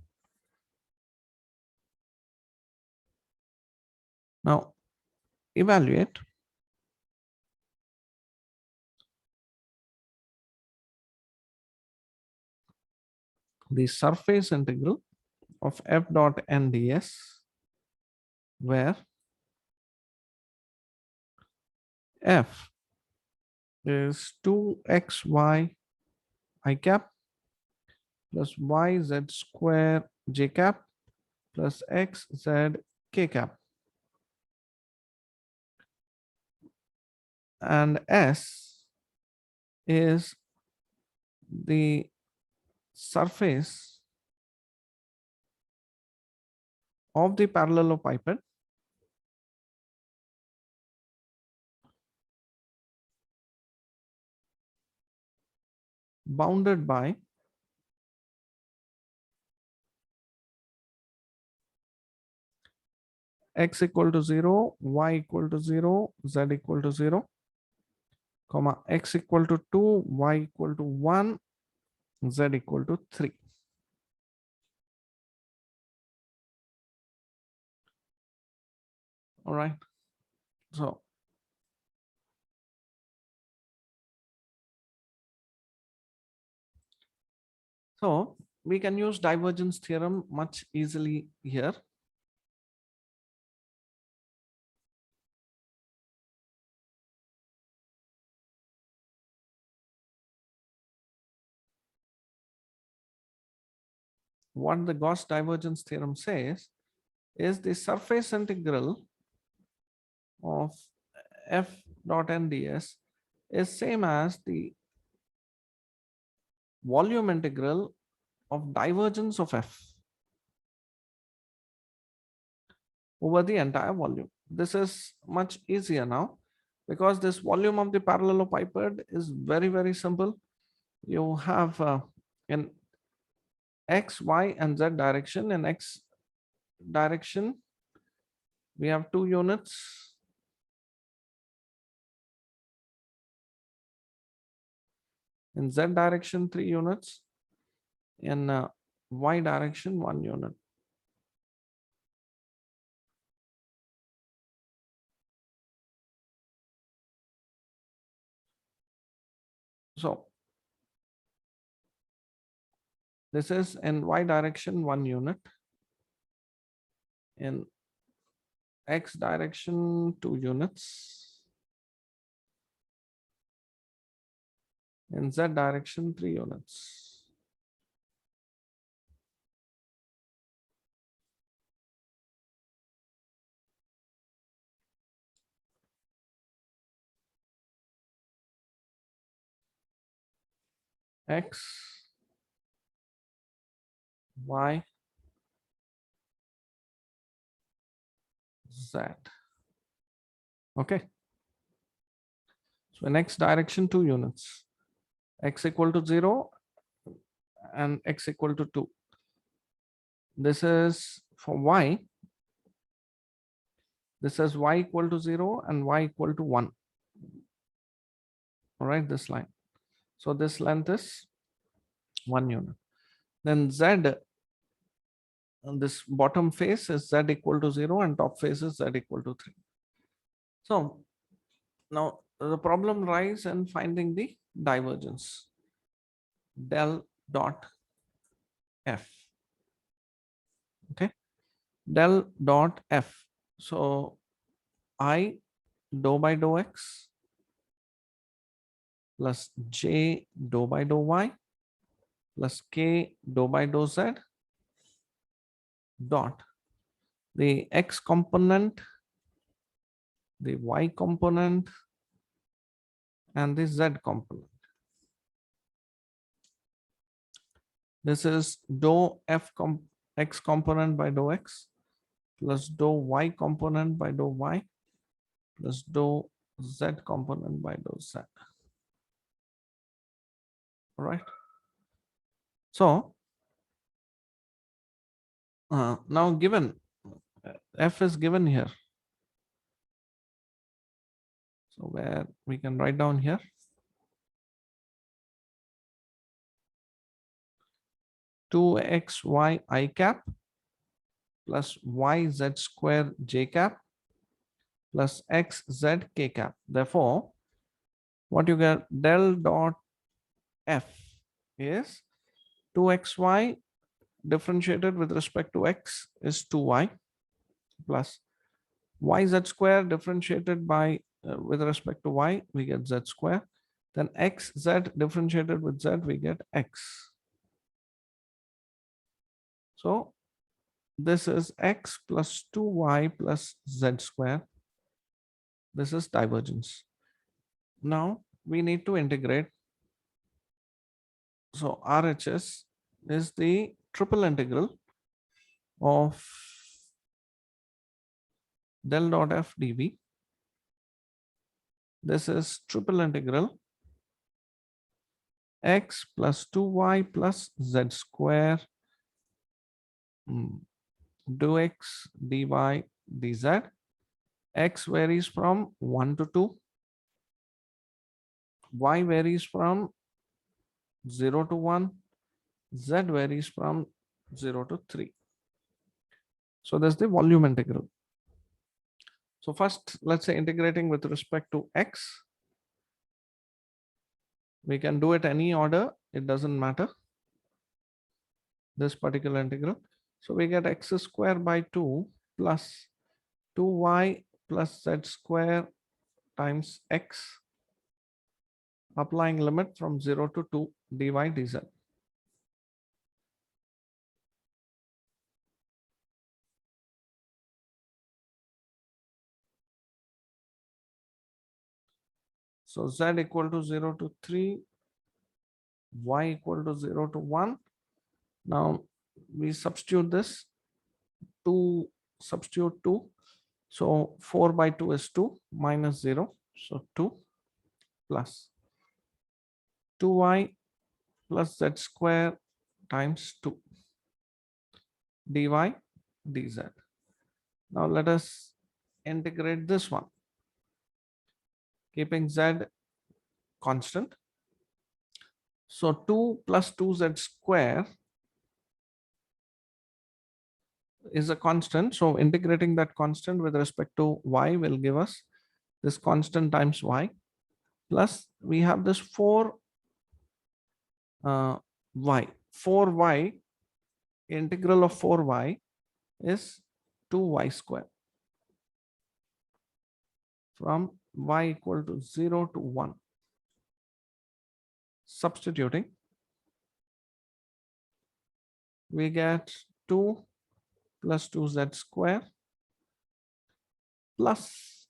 Now evaluate the surface integral of f dot n ds, where f is 2xy I cap plus yz square j cap plus xz k cap, and s is the surface of the parallelepiped bounded by x equal to 0, y equal to 0, z equal to 0, comma x equal to 2, y equal to 1, z equal to 3. All right. So we can use divergence theorem much easily here. what the Gauss divergence theorem says is the surface integral of f dot nds is same as the volume integral of divergence of f over the entire volume. This is much easier now because this volume of the parallelepiped is very, very simple. You have in x, y, and z direction. In x direction, we have 2 units. In z direction, 3 units. In y direction, 1 unit. So this is in y direction 1 unit, in x direction 2 units, in z direction 3 units. X, y, z. Okay. So in x direction 2 units, x equal to 0 and x equal to 2. This is for y. This is y equal to 0 and y equal to 1. All right, this line. So this length is 1 unit. Then z, this bottom face is z equal to 0 and top face is z equal to 3. So now the problem lies in finding the divergence. Del dot f. Okay. Del dot f. So I dou by dou x plus j dou by dou y plus k dou by dou z dot the x component, the y component, and the z component. This is dou f x component by dou x plus dou y component by dou y plus dou z component by dou z. All right. So now given f is given here. So where we can write down here. Two x y I cap plus y z square j cap plus x z k cap. Therefore, what you get del dot f is 2xy differentiated with respect to x is 2y plus yz square differentiated by with respect to y, we get z square. Then xz differentiated with z, we get x. So this is x plus 2y plus z square. This is divergence. Now we need to integrate. So RHS is the triple integral of del dot f dv. This is triple integral x plus 2y plus z square dx dy dz. X varies from 1 to 2. Y varies from 0 to 1. Z varies from 0 to 3. So that's the volume integral. So first, let's say integrating with respect to x. We can do it any order. It doesn't matter. This particular integral. So we get x square by 2 plus 2y plus z square times x, applying limit from 0 to 2 dy dz. So z equal to 0 to 3, y equal to 0 to 1. Now we substitute this, 2, substitute 2. So 4 by 2 is 2 minus 0. So 2 plus 2y plus z square times 2 dy dz. Now let us integrate this one, keeping z constant. So 2 plus 2z square is a constant. So integrating that constant with respect to y will give us this constant times y, plus we have this 4 y. 4y, integral of 4y is 2y square from y equal to 0 to 1. Substituting, we get 2 plus 2z square plus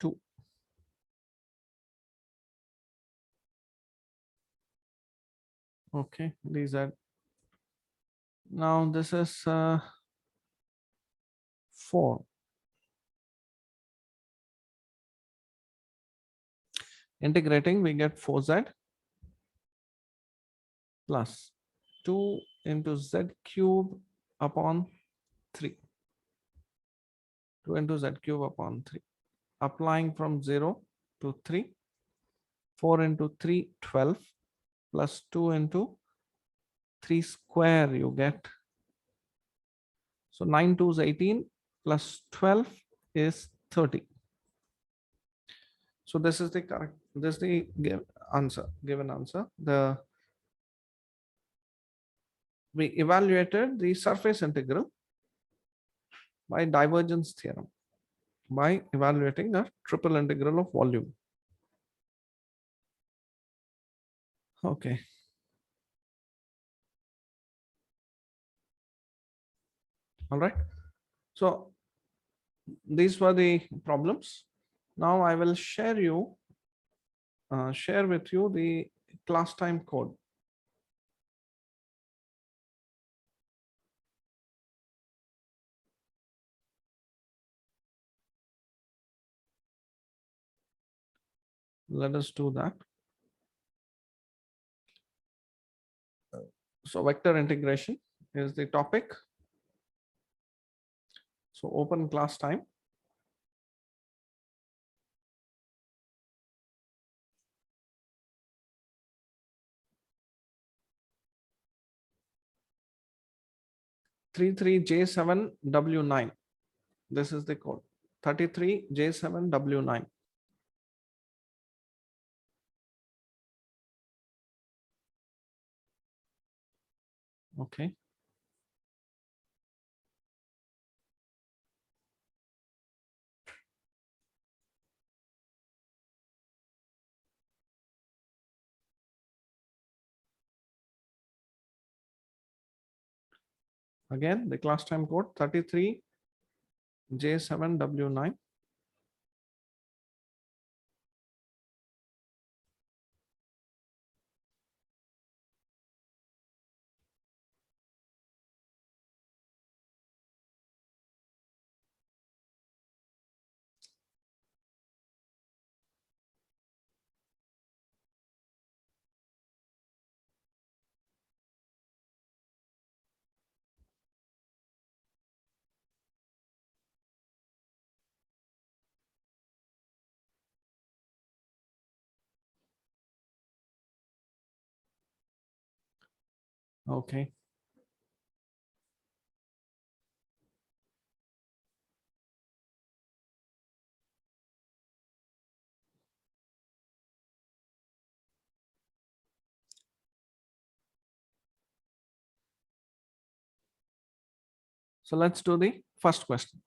2. Okay, these are, now this is 4. Integrating, we get 4z plus 2 into z cube upon 3. 2 into z cube upon 3. Applying from 0 to 3. 4 into 3, 12, plus 2 into 3 square, you get. So 9 2 is 18, plus 12 is 30. So this is the correct, this is the given answer. We evaluated the surface integral by divergence theorem by evaluating the triple integral of volume. Okay. All right. So these were the problems. Now I will share with you the class time code. Let us do that. So vector integration is the topic. So open class time. (33J7W9). This is the code. 33J7W9. Okay. Again, the class time code 33J7W9. Okay. So let's do the first question.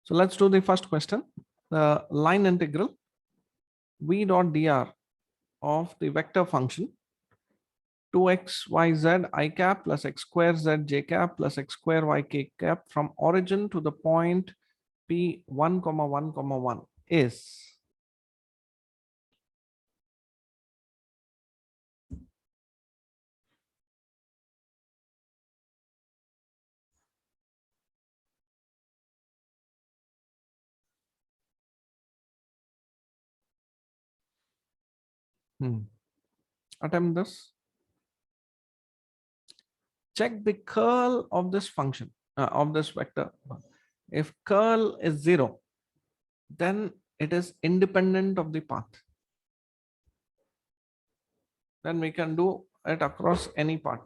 So let's do the first question. The line integral v dot dr of the vector function 2x y z I cap plus x square z j cap plus x square y k cap from origin to the point p 1 comma 1 comma 1 is. Attempt this. Check the curl of this function, of this vector. If curl is 0, then it is independent of the path. Then we can do it across any path.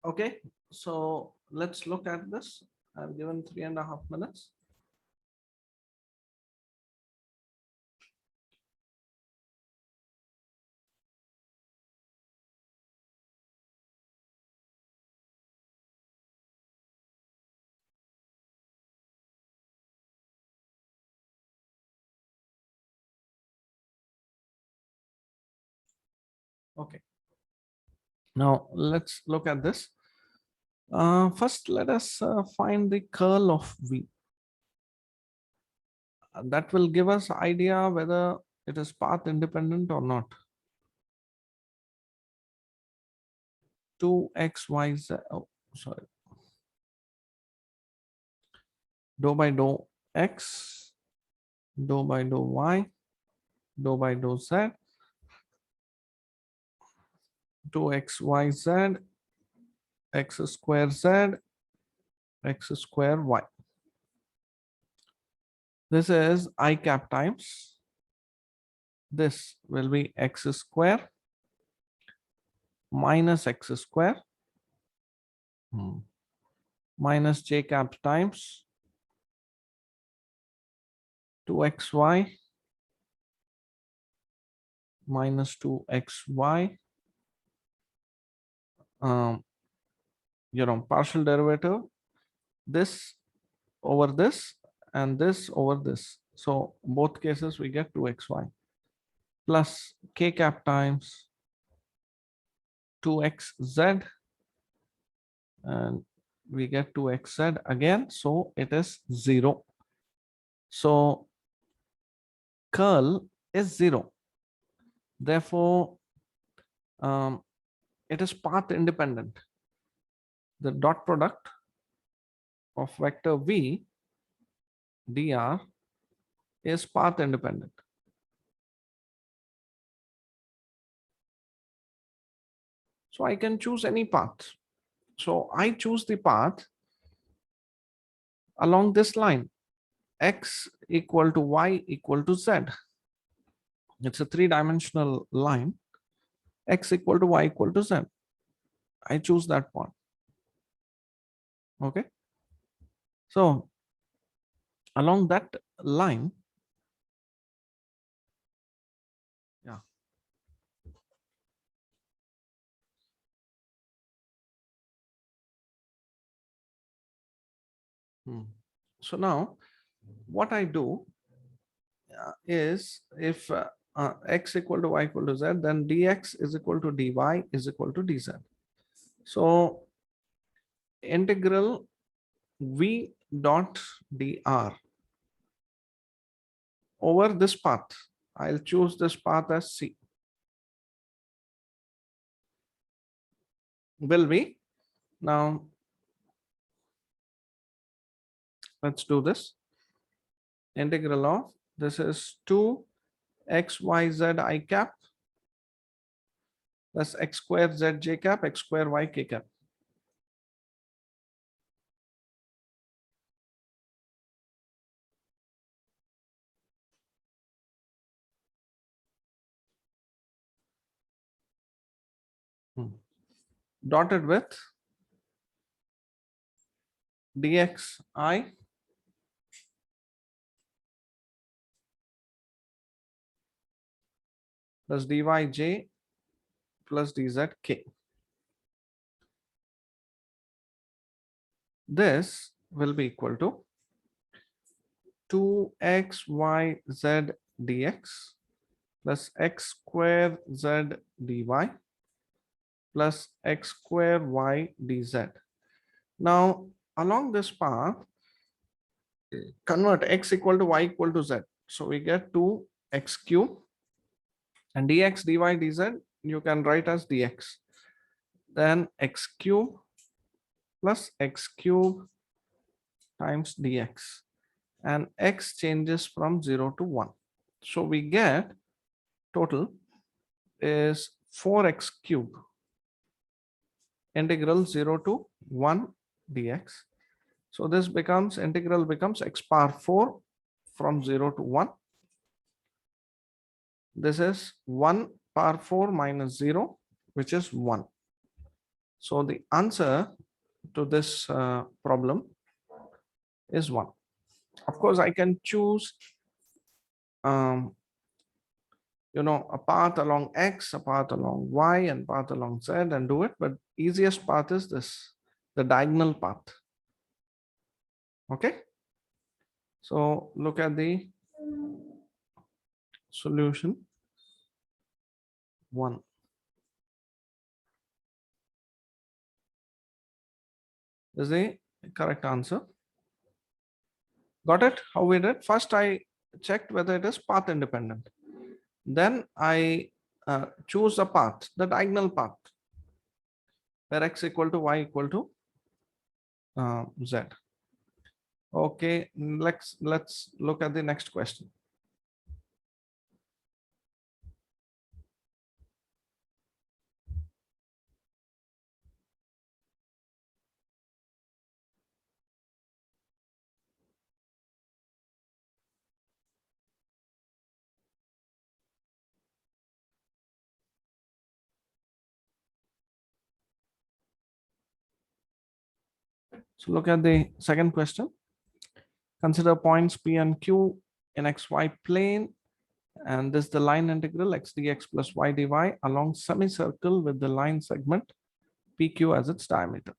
Okay, so let's look at this. I've given 3.5 minutes. Okay. Now let's look at this. First, let us find the curl of V. That will give us idea whether it is path independent or not. 2xyz. Oh, sorry. Dou by dou x, dou by dou y, dou by dou z, 2xyz, x square z, x square y. This is I cap times. This will be x square minus x square minus j cap times 2xy minus 2xy, partial derivative, this over this and this over this. So both cases we get 2xy plus k cap times 2xz, and we get 2xz again. So it is 0. So curl is 0. Therefore, it is path independent. The dot product of vector v dr is path independent. So I can choose any path. So I choose the path along this line, x equal to y equal to z. It's a three-dimensional line, x equal to y equal to z. I choose that one. Okay. So along that line, yeah. So now what I do is if x equal to y equal to z, then dx is equal to dy is equal to dz. So integral v dot dr over this path, I'll choose this path as C, will be, now let's do this. Integral of, this is 2 xyz I cap plus x square z j cap, x square y k cap. Dotted with dx I plus dy j plus dz k. This will be equal to 2xyz dx plus x square z dy plus x square y dz. Now, along this path, convert x equal to y equal to z. So we get 2x cube, and dx, dy, dz, you can write as dx. Then x cube plus x cube times dx. And x changes from 0 to 1. So we get total is 4x cube integral 0 to 1 dx. So this becomes, integral becomes x power 4 from 0 to 1. This is 1 power 4 minus 0, which is 1. So the answer to this problem is 1. Of course, I can choose a path along x, a path along y, and path along z and do it, but easiest path is this, the diagonal path. Okay, so look at the solution 1. is the correct answer. Got it? How we did? First, I checked whether it is path independent. Then I choose a path, the diagonal path, where x equal to y equal to z. Okay, let's look at the next question. So look at the second question. Consider points P and Q in xy plane, and this is the line integral x dx plus y dy along semicircle with the line segment PQ as its diameter.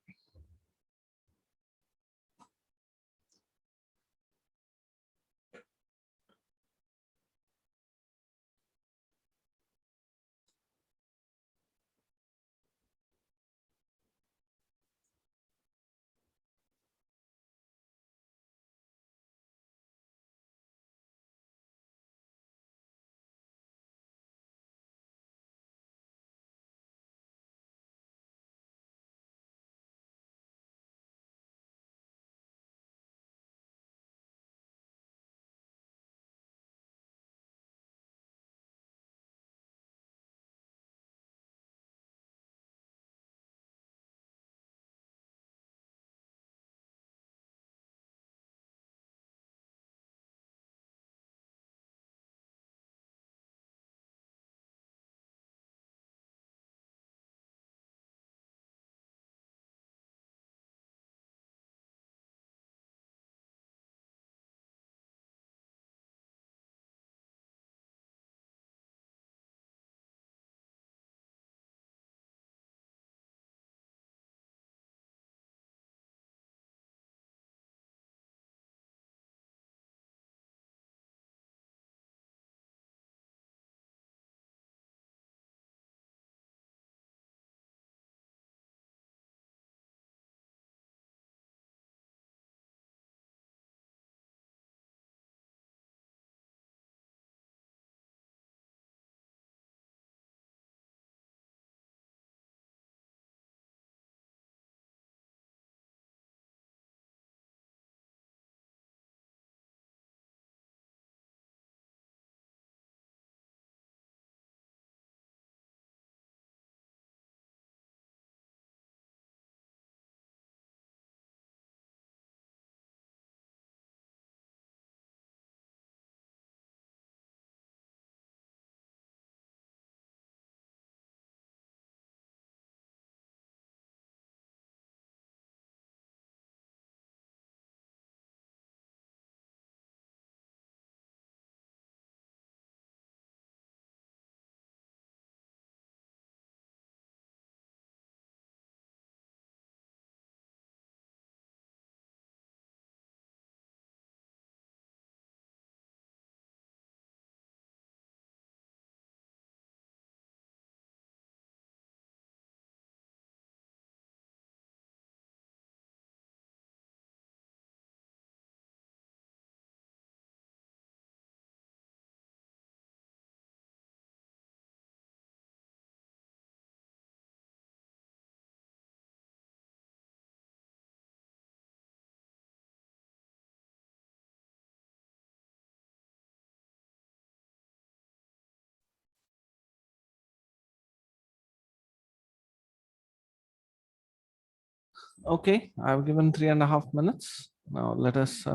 Okay, I've given 3.5 minutes. Now let us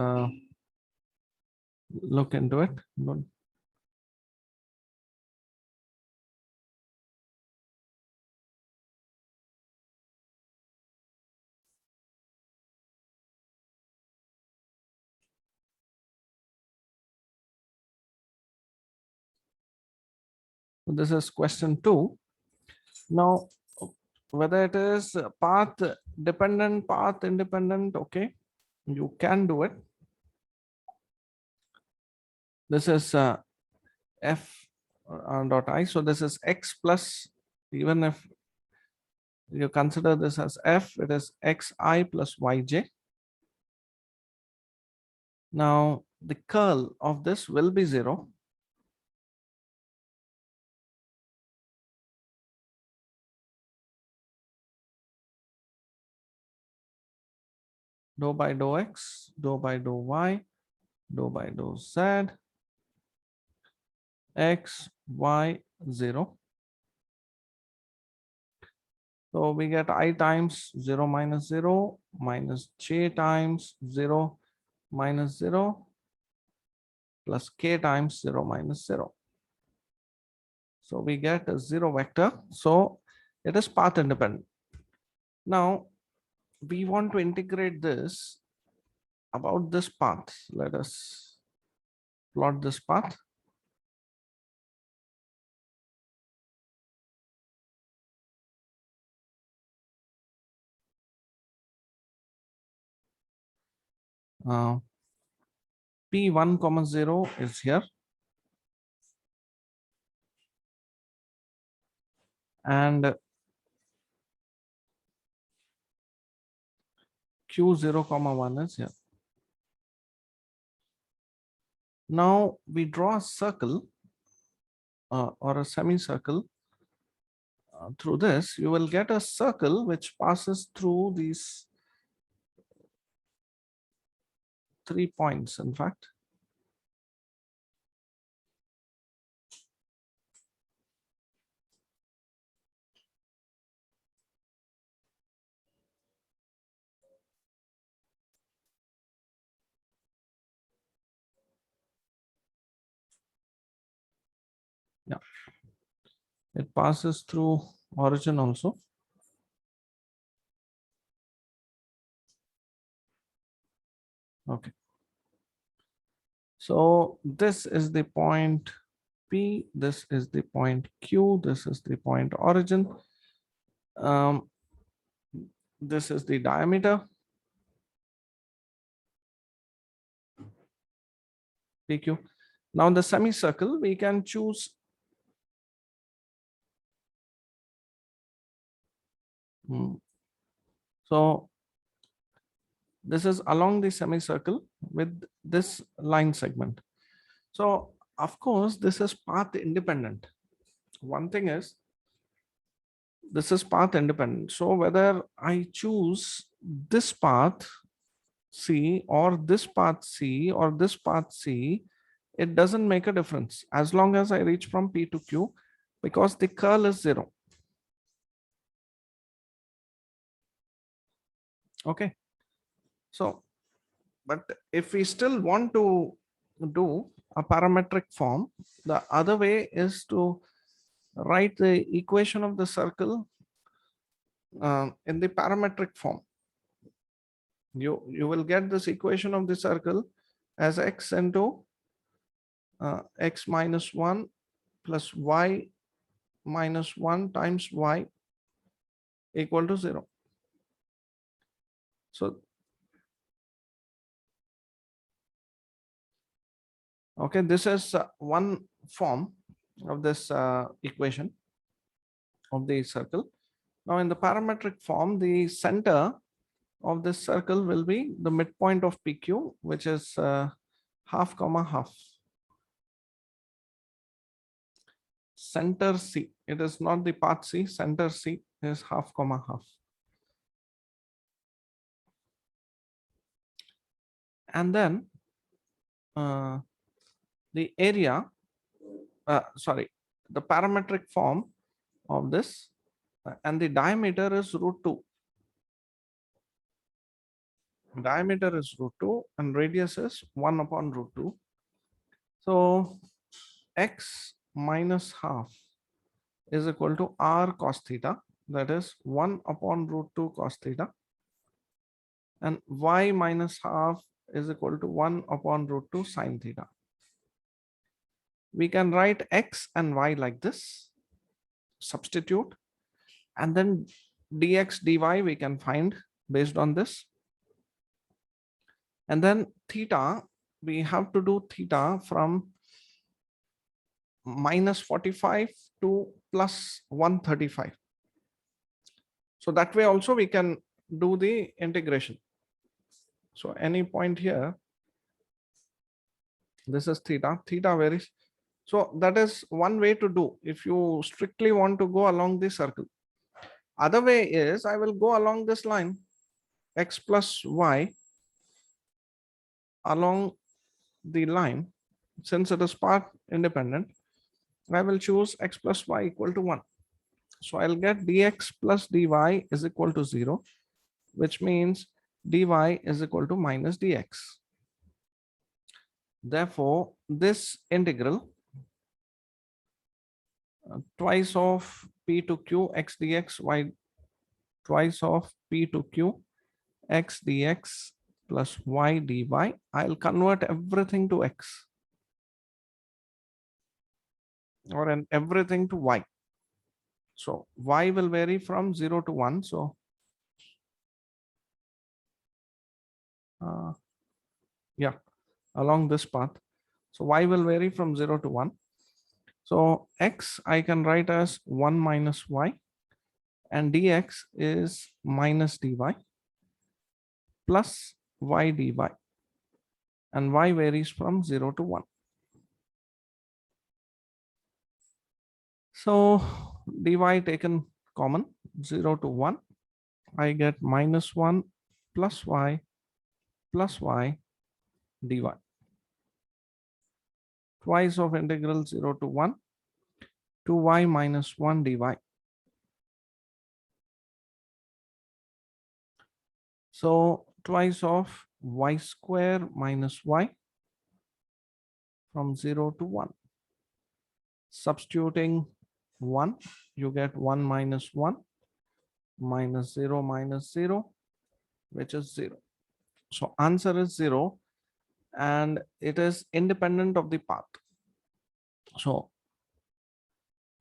look into it. Good. This is question 2. Now, whether it is path dependent, path independent, okay, you can do it. This is f dot I. So this is x plus, even if You consider this as f, it is xi plus yj. Now the curl of this will be 0. Dou by dou x, dou by dou y, dou by dou z, x, y, 0. So we get I times 0 minus 0 minus j times 0 minus 0 plus k times 0 minus 0. So we get a 0 vector. So it is path independent. Now we want to integrate this about this path. Let us plot this path. P1 comma 0 is here. And Q0 comma 1 is here. Now we draw a circle or a semicircle. Through this, you will get a circle which passes through these 3 points, in fact. Yeah, it passes through origin also. Okay. So this is the point P, this is the point Q, this is the point origin. This is the diameter, PQ. Now the semicircle, we can choose so this is along the semicircle with this line segment. So of course, this is path independent. One thing is, this is path independent. So whether I choose this path C or this path C or this path C, it doesn't make a difference as long as I reach from P to Q, because the curl is 0. Okay. So, but if we still want to do a parametric form, the other way is to write the equation of the circle in the parametric form. You will get this equation of the circle as x into x minus 1 plus y minus 1 times y equal to 0. So, okay, this is one form of this equation of the circle. Now in the parametric form, the center of this circle will be the midpoint of PQ, which is half comma half. Center C, it is not the path C, center C is half comma half. And then the area, the parametric form of this, and the diameter is √2. Diameter is √2 and radius is 1 upon √2. So x minus half is equal to r cos theta, that is 1 upon √2 cos theta, and y minus half is equal to 1 upon √2 sin theta. We can write x and y like this, substitute, and then dx dy we can find based on this. And then theta, we have to do theta from minus 45 to plus 135. So that way also we can do the integration. So any point here, this is theta, theta varies. So that is one way to do if you strictly want to go along the circle. Other way is I will go along this line, x plus y along the line. Since it is path independent, I will choose x plus y equal to 1. So I'll get dx plus dy is equal to 0, which means dy is equal to minus dx. Therefore, this integral twice of p to q x dx y twice of p to q x dx plus y dy. I'll convert everything to x or an everything to y. So y will vary from 0 to 1. So yeah, along this path. So y will vary from 0 to 1. So x I can write as 1 minus y, and dx is minus dy plus y dy, and y varies from 0 to 1. So dy taken common, 0 to 1, I get minus 1 plus y dy. Twice of integral 0 to 1, 2y minus 1 dy. So twice of y square minus y from 0 to 1. Substituting 1, you get 1 minus 1 minus 0 minus 0, which is 0. So answer is 0, and it is independent of the path. So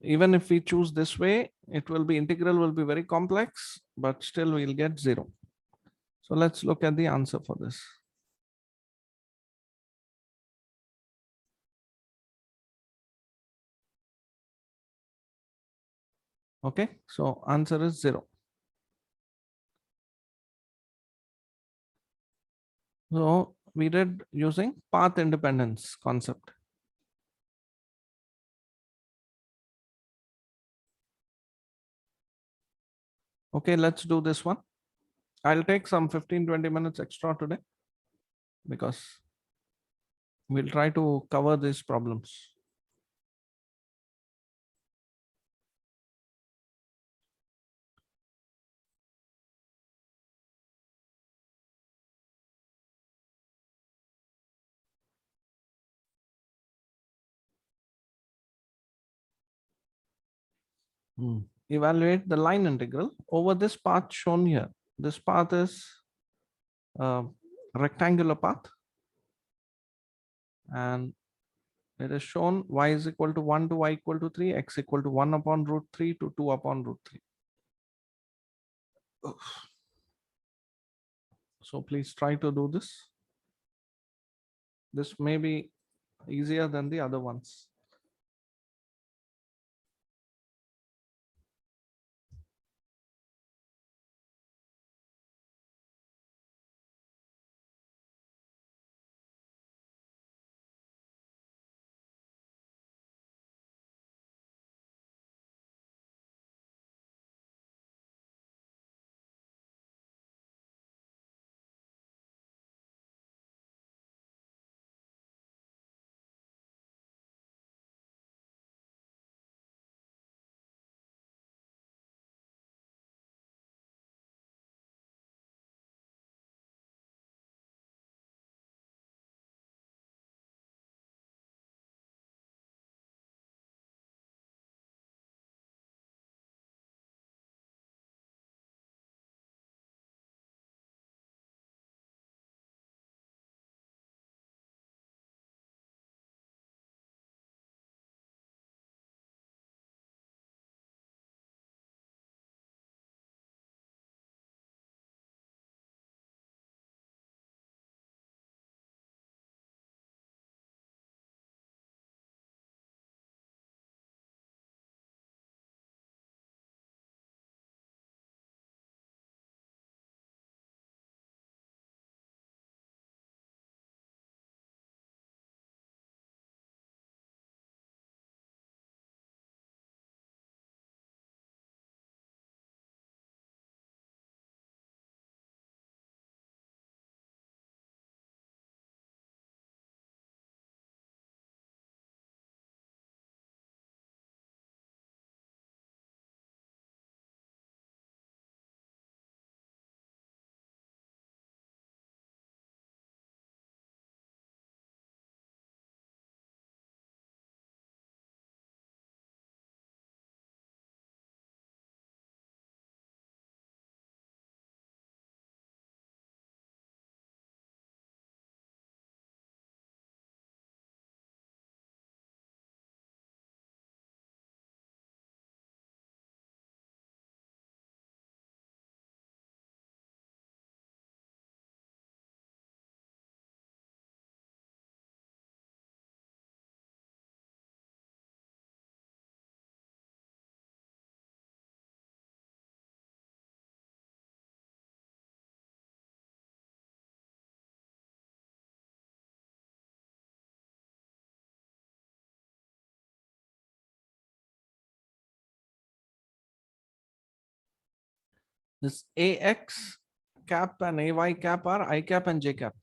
even if we choose this way, it will be integral will be very complex, but still we'll get 0. So let's look at the answer for this. Okay, so answer is 0. So we did using path independence concept. Okay, let's do this one. I'll take some 15-20 minutes extra today because we'll try to cover these problems. Evaluate the line integral over this path shown here. This path is a rectangular path, and it is shown y is equal to 1 to y equal to 3, x equal to 1 upon root 3 to 2 upon root 3. So please try to do this. This may be easier than the other ones. This AX cap and AY cap are I cap and J cap.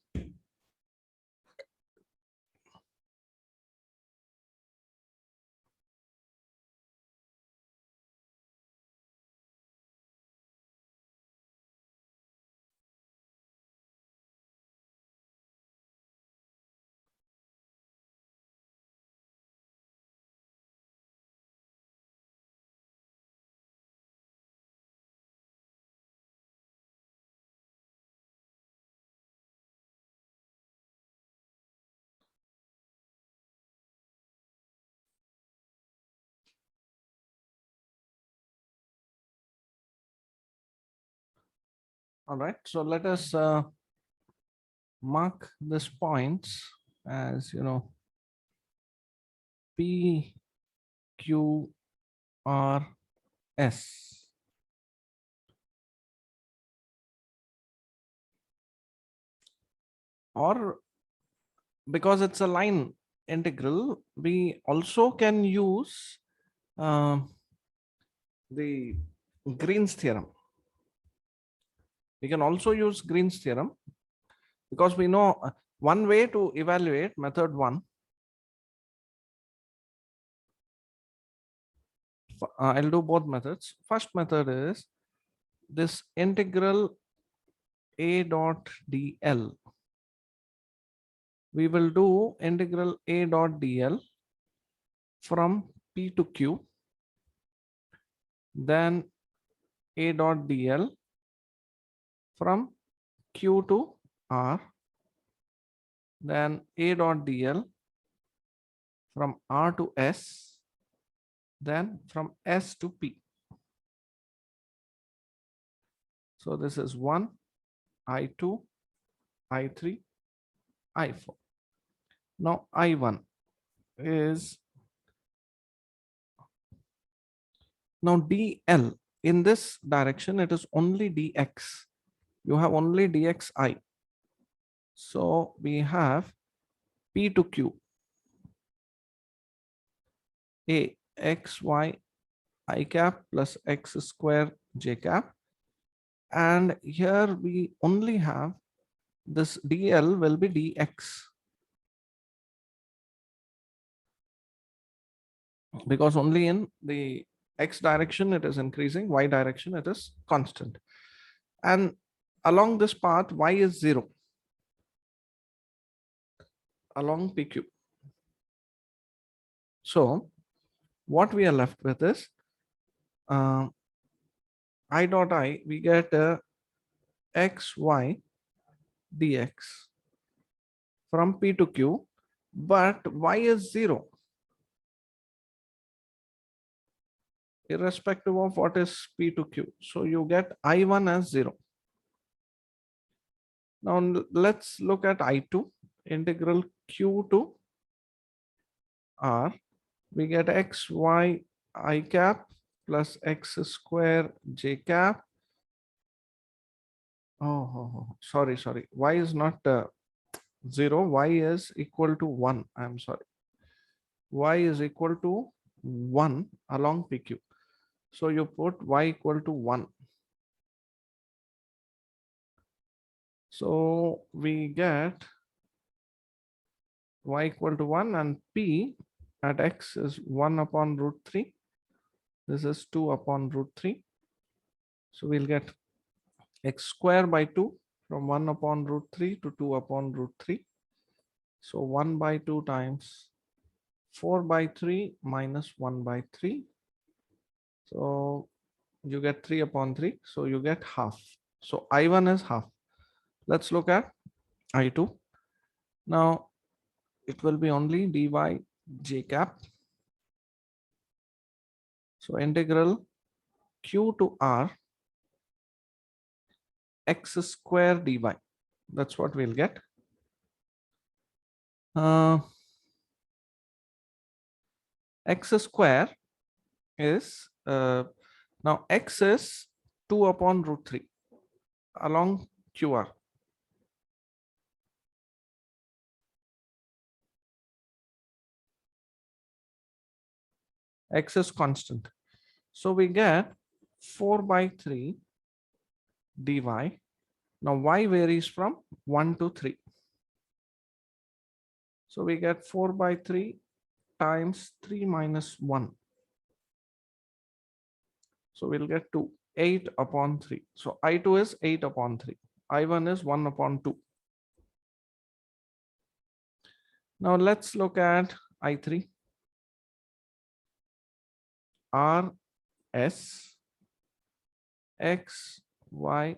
All right. So let us mark this points as, P, Q, R, S. Or because it's a line integral, we also can use the Green's theorem. We can also use Green's theorem because we know one way to evaluate method one. I'll do both methods. First method is this integral A dot dl. We will do integral A dot dl from P to Q, then A dot dl from Q to R, then A dot dl from R to S, then from S to P. So this is 1, I2, I3, I4. Now I1 is, now dl, in this direction it is only dx. You have only dxi. So we have P to Q, A x y I cap plus x square j cap. And here we only have this dl will be dx, because only in the x direction it is increasing, y direction it is constant. And along this path, y is 0 along PQ. So what we are left with is I dot I, we get x, y dx from P to Q, but y is 0. Irrespective of what is P to Q. So you get I1 as 0. Now let's look at I2, integral Q to R. We get x, y, I cap plus x square j cap. Sorry. Y is not 0. Y is equal to 1. I'm sorry. Y is equal to 1 along PQ. So you put y equal to 1. So we get y equal to 1 and P at x is 1 upon root 3. This is 2 upon root 3. So we'll get x square by 2 from 1 upon root 3 to 2 upon root 3. So 1 by 2 times 4 by 3 minus 1 by 3. So you get 3 upon 3. So you get half. So I1 is half. Let's look at I2. Now it will be only dy j cap. So integral Q to R x square dy. That's what we'll get. X square is, now x is 2 upon root 3 along QR. X is constant. So we get 4 by 3 dy. Now y varies from 1 to 3. So we get 4 by 3 times 3 minus 1. So we'll get 2, 8 upon 3. So I2 is 8 upon 3. I1 is 1 upon 2. Now let's look at I3. R S X Y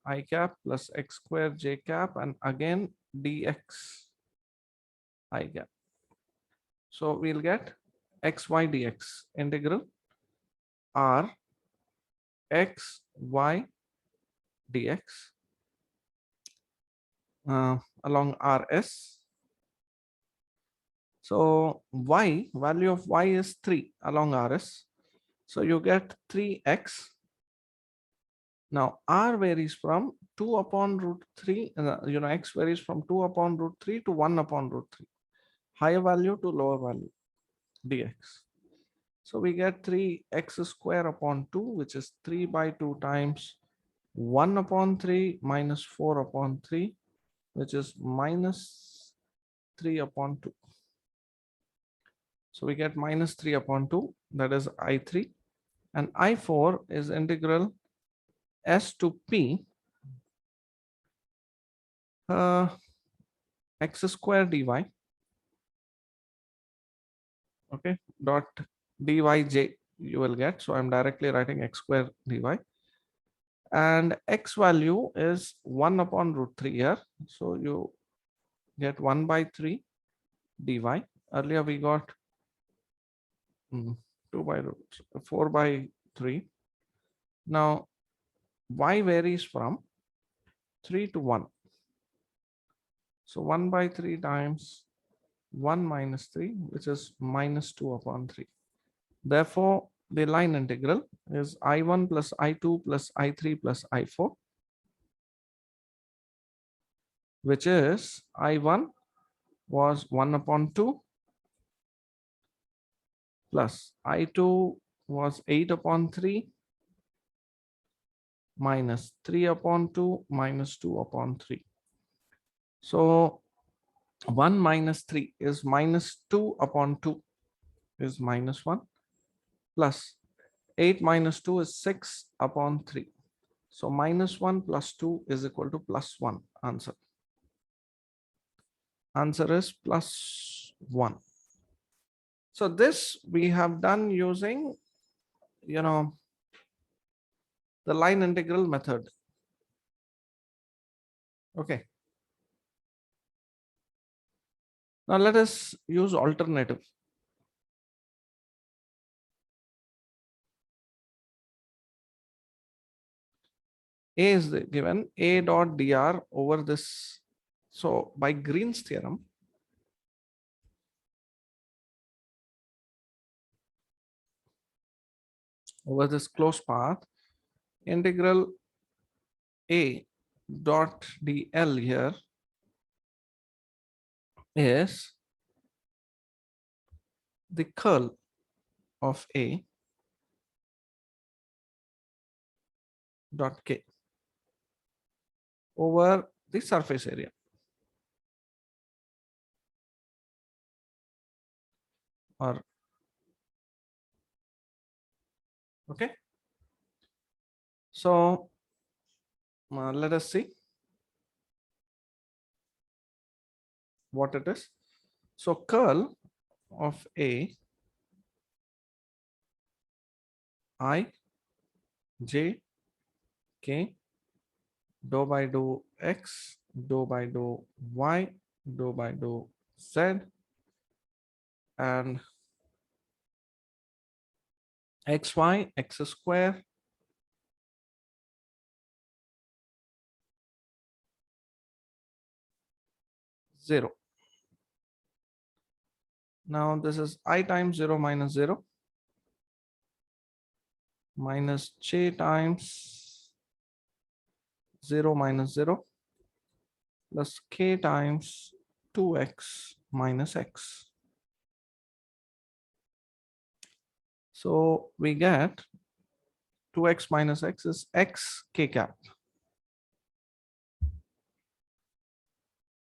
I cap plus X square J cap and again dx I cap. So we'll get xy dx integral R x y dx along RS. So y, value of y is 3 along RS. So you get 3x. Now r varies from 2 upon root 3, x varies from 2 upon root 3 to 1 upon root 3. Higher value to lower value dx. So we get 3x square upon 2, which is 3 by 2 times 1 upon 3 minus 4 upon 3, which is minus 3 upon 2. So we get minus 3 upon 2, that is I3. And I4 is integral s to p x square dy, okay, dot dyj you will get. So I'm directly writing x square dy. And x value is 1 upon root 3 here. So you get 1 by 3 dy. Earlier we got 2 by root 4 by 3. Now y varies from 3 to 1. So 1 by 3 times 1 minus 3, which is minus 2 upon 3. Therefore, the line integral is I1 plus I2 plus I3 plus I4, which is I1 was 1 upon 2 plus I2 was 8 upon 3 minus 3 upon 2 minus 2 upon 3. So 1 minus 3 is minus 2 upon 2 is minus 1 plus 8 minus 2 is 6 upon 3. So minus 1 plus 2 is equal to plus 1. Answer. Answer is plus 1. So this we have done using, the line integral method. Okay. Now let us use alternative. A is given A dot dr over this. So by Green's theorem, over this closed path, integral A dot dl here is the curl of A dot k over the surface area. Or okay. So let us see what it is. So curl of A I j k dou by dou x dou by dou y dou by dou z and xy x square zero. Now this is I times 0 minus 0 minus j times 0 minus 0 plus k times 2x minus x. So we get 2x minus x is x k cap.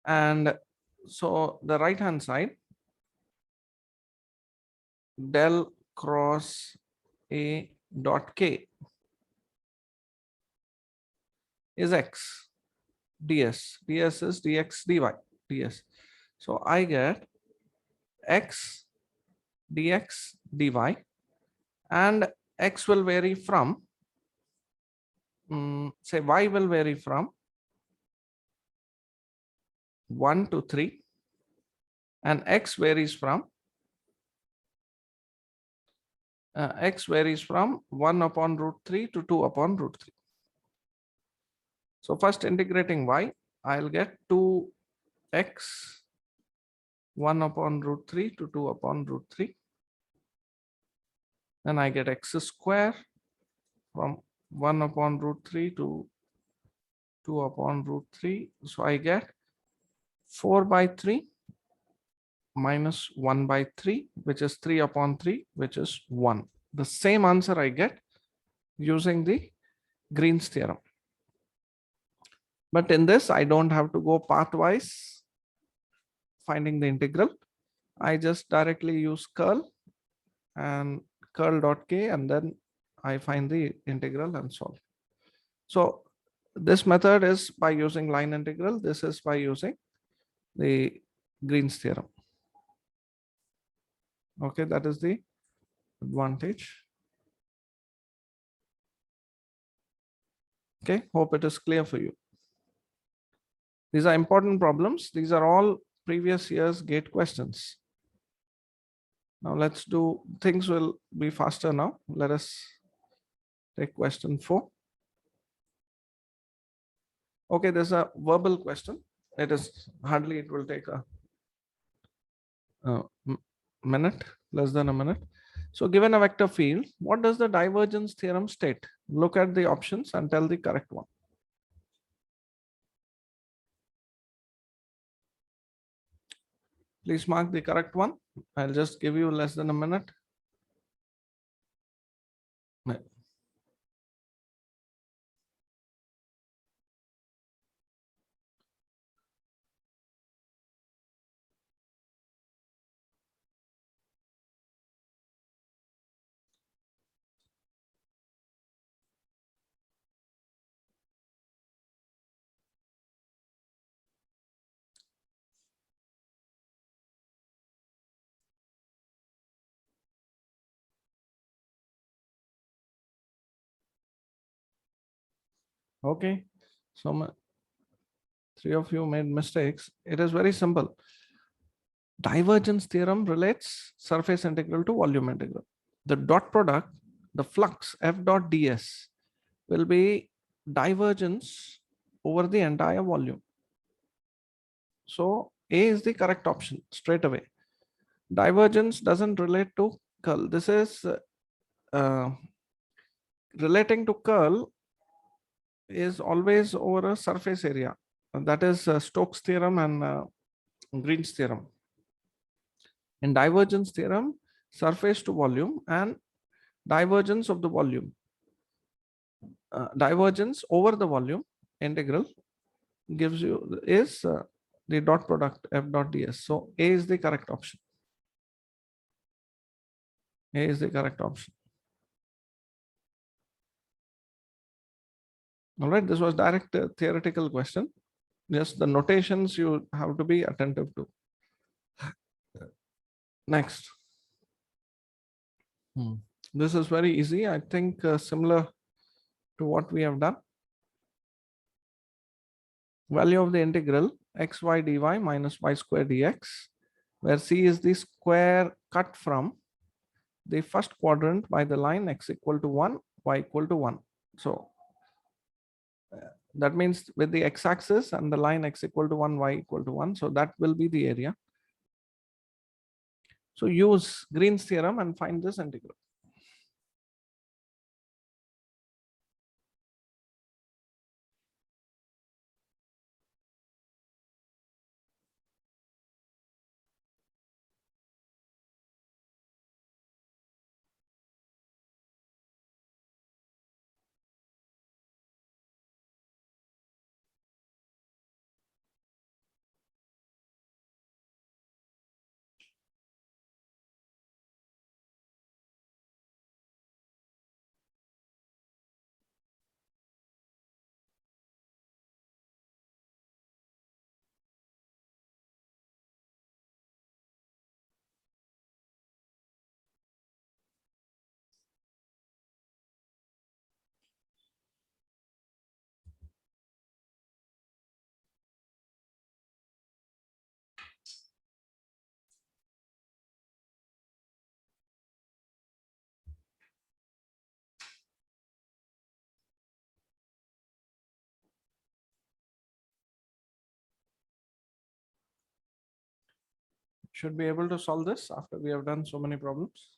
And so the right hand side, del cross a dot k is x ds. ds is dx dy ds. So I get x dx dy, and x will vary from, say y will vary from 1 to 3, and x varies from 1 upon root 3 to 2 upon root 3. So first integrating y, I'll get 2x 1 upon root 3 to 2 upon root 3. Then I get x square from 1 upon root 3 to 2 upon root 3. So I get 4 by 3 minus 1 by 3, which is 3 upon 3, which is 1. The same answer I get using the Green's theorem. But in this, I don't have to go pathwise finding the integral. I just directly use curl and curl dot k, and then I find the integral and solve. So this method is by using line integral. This is by using the Green's theorem. Okay, that is the advantage. Okay, hope it is clear for you. These are important problems. These are all previous year's GATE questions. Now let's do, things will be faster now. Let us take question 4. Okay, there's a verbal question. It is hardly, it will take a minute, less than a minute. So given a vector field, what does the divergence theorem state? Look at the options and tell the correct one. Please mark the correct one. I'll just give you less than a minute. Okay, so 3 of you made mistakes. It is very simple. Divergence theorem relates surface integral to volume integral. The dot product, the flux f dot ds, will be divergence over the entire volume. So A is the correct option straight away. Divergence doesn't relate to curl. This is relating to curl is always over a surface area. That is Stokes theorem and Green's theorem. In divergence theorem, surface to volume and divergence of the volume. Divergence over the volume integral gives you is the dot product f dot ds. So A is the correct option. A is the correct option. All right, this was direct theoretical question. Just the notations you have to be attentive to. Next. This is very easy. I think similar to what we have done. Value of the integral xy dy minus y square dx, where c is the square cut from the first quadrant by the line x equal to 1, y equal to 1. So that means with the x-axis and the line x equal to 1, y equal to 1. So that will be the area. So use Green's theorem and find this integral. should be able to solve this after we have done so many problems.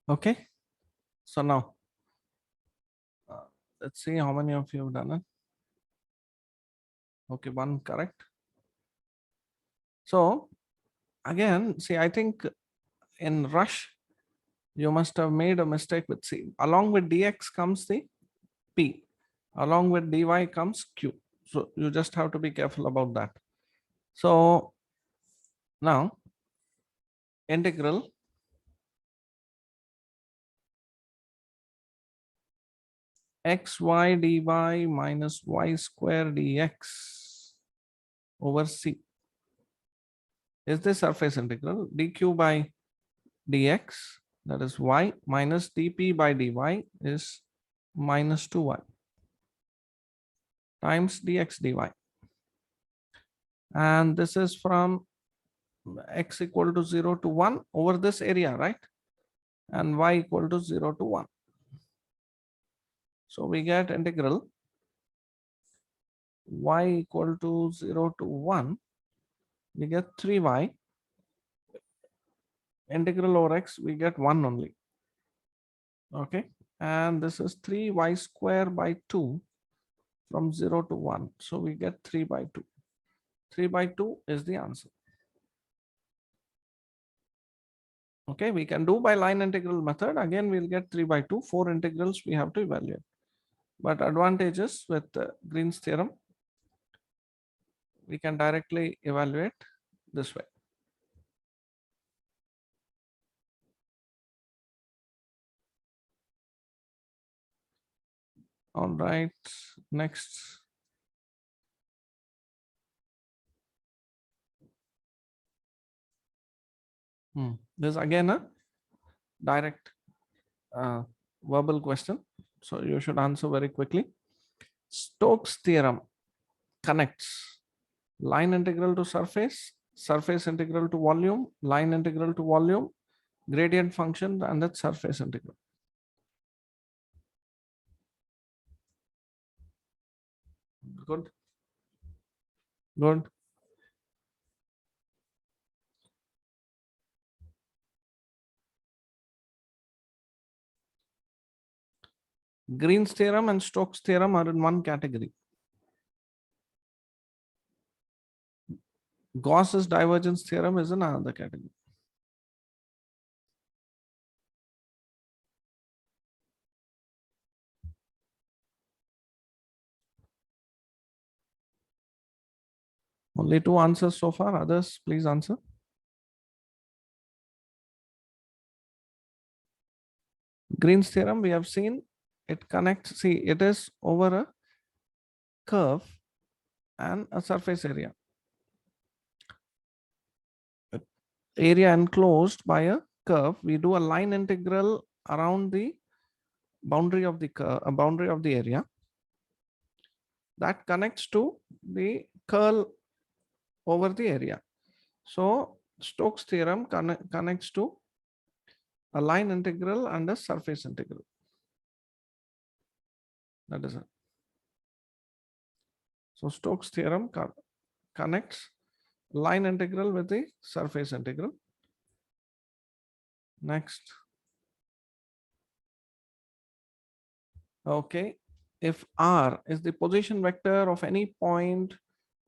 Okay. So now, uh, let's see how many of you have done it. Okay, one correct. So again, see, I think in rush, you must have made a mistake with C. Along with dx comes the P. Along with dy comes Q. So you just have to be careful about that. So now integral xy dy minus y square dx over C is the surface integral dq by dx, that is y, minus dp by dy is minus 2y times dx dy. And this is from x equal to 0 to 1 over this area, right? And y equal to 0 to 1. So we get integral y equal to 0 to 1. We get 3y. Integral over x, we get 1 only. Okay. And this is 3y square by 2 from 0 to 1. So we get 3 by 2. 3 by 2 is the answer. Okay, we can do by line integral method. Again, we'll get 3 by 2. 4 integrals we have to evaluate. But advantages with Green's theorem, we can directly evaluate this way. All right, next. This is again a direct verbal question. So you should answer very quickly. Stokes theorem connects line integral to surface, surface integral to volume, line integral to volume, gradient function, and that surface integral. Good. Good. Green's theorem and Stokes theorem are in one category. Gauss's divergence theorem is in another category. Only two answers so far. Others, please answer. Green's theorem, we have seen it connects, see, it is over a curve and a surface area. Area enclosed by a curve. We do a line integral around the boundary of the curve, boundary of the area that connects to the curl over the area. So Stokes theorem connects to a line integral and a surface integral. That is it. So Stokes theorem connects line integral with the surface integral. Next. Okay. If R is the position vector of any point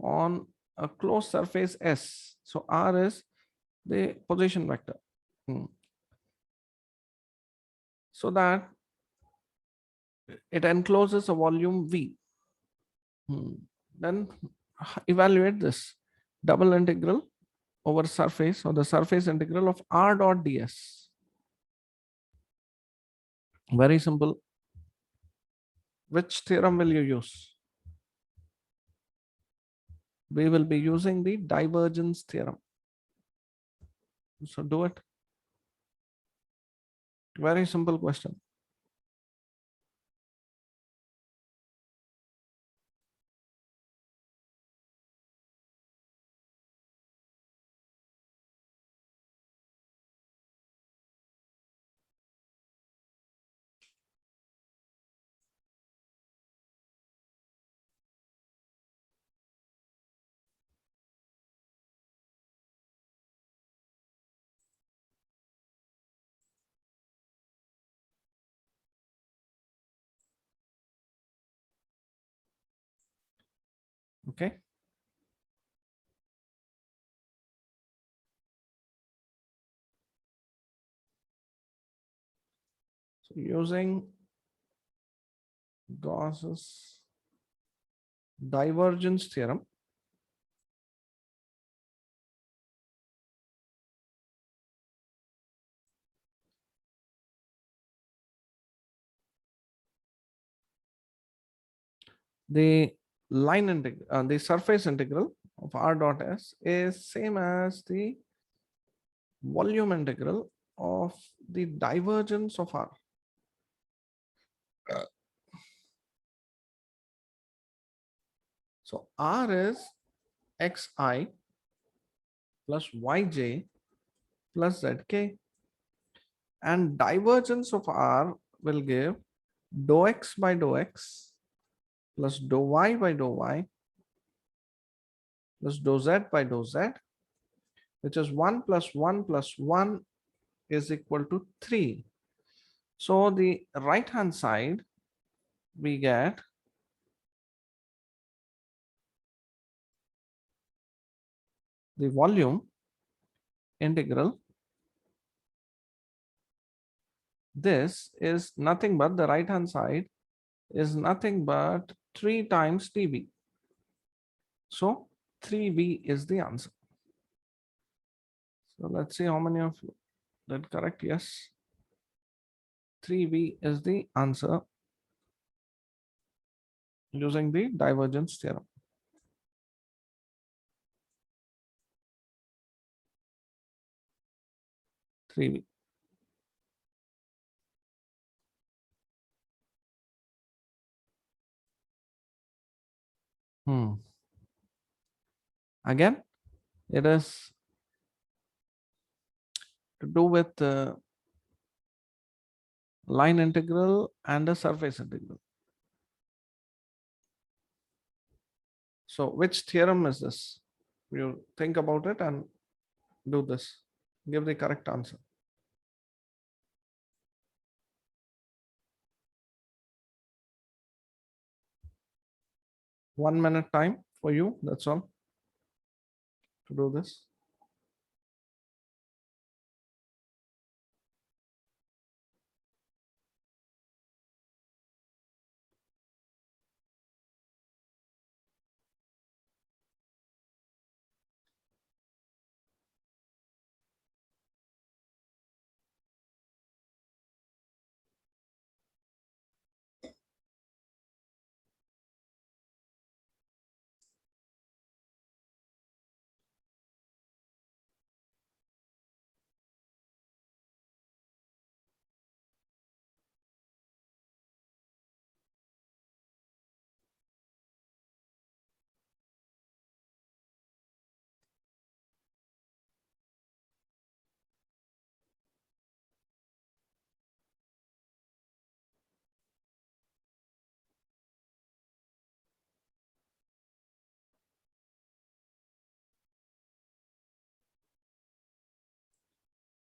on a closed surface S, so R is the position vector. So that it encloses a volume V. Then evaluate this double integral over surface, or the surface integral of R dot ds. Very simple. Which theorem will you use? We will be using the divergence theorem. So do it. Very simple question. Okay. So using Gauss's divergence theorem, the line integral, the surface integral of R dot S is same as the volume integral of the divergence of R. So R is xi plus yj plus zk, and divergence of R will give dou x by dou x plus dou y by dou y plus dou z by dou z, which is 1 plus 1 plus 1 is equal to 3. So the right hand side, we get the volume integral. This is nothing but, the right hand side is nothing but 3 times dv. So 3v is the answer. So let's see how many of you did correct. Yes, 3v is the answer using the divergence theorem. 3v. Again, it is to do with line integral and a surface integral. So which theorem is this? You think about it and do this. Give the correct answer. 1 minute time for you. That's all to do this.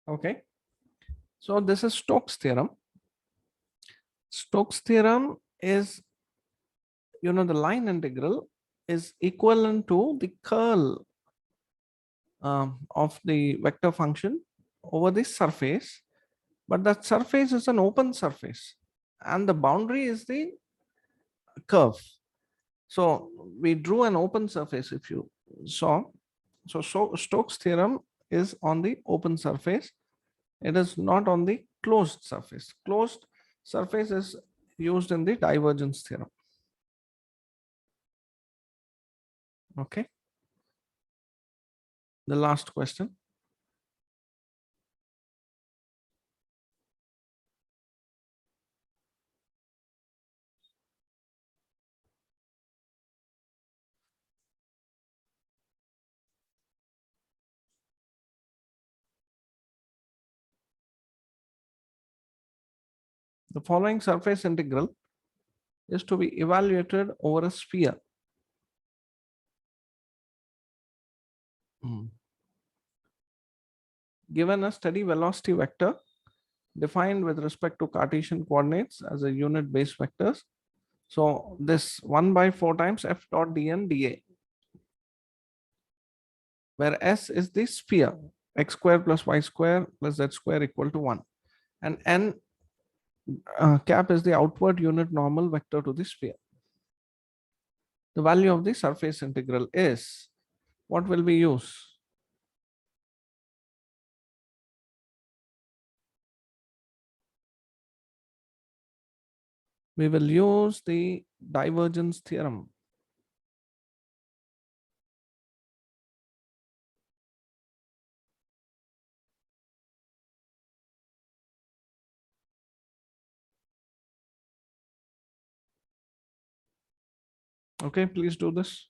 Okay. So this is Stokes theorem. Stokes theorem is, the line integral is equivalent to the curl of the vector function over the surface, but that surface is an open surface and the boundary is the curve. So we drew an open surface if you saw. So Stokes theorem is on the open surface. It is not on the closed surface. Closed surface is used in the divergence theorem. Okay. The last question. The following surface integral is to be evaluated over a sphere. Hmm. Given a steady velocity vector defined with respect to Cartesian coordinates as a unit base vectors. So this 1 by 4 times f dot dn dA, where S is the sphere, x square plus y square plus z square equal to 1. And n cap is the outward unit normal vector to the sphere. The value of the surface integral is, what will we use? We will use the divergence theorem. Okay, please do this.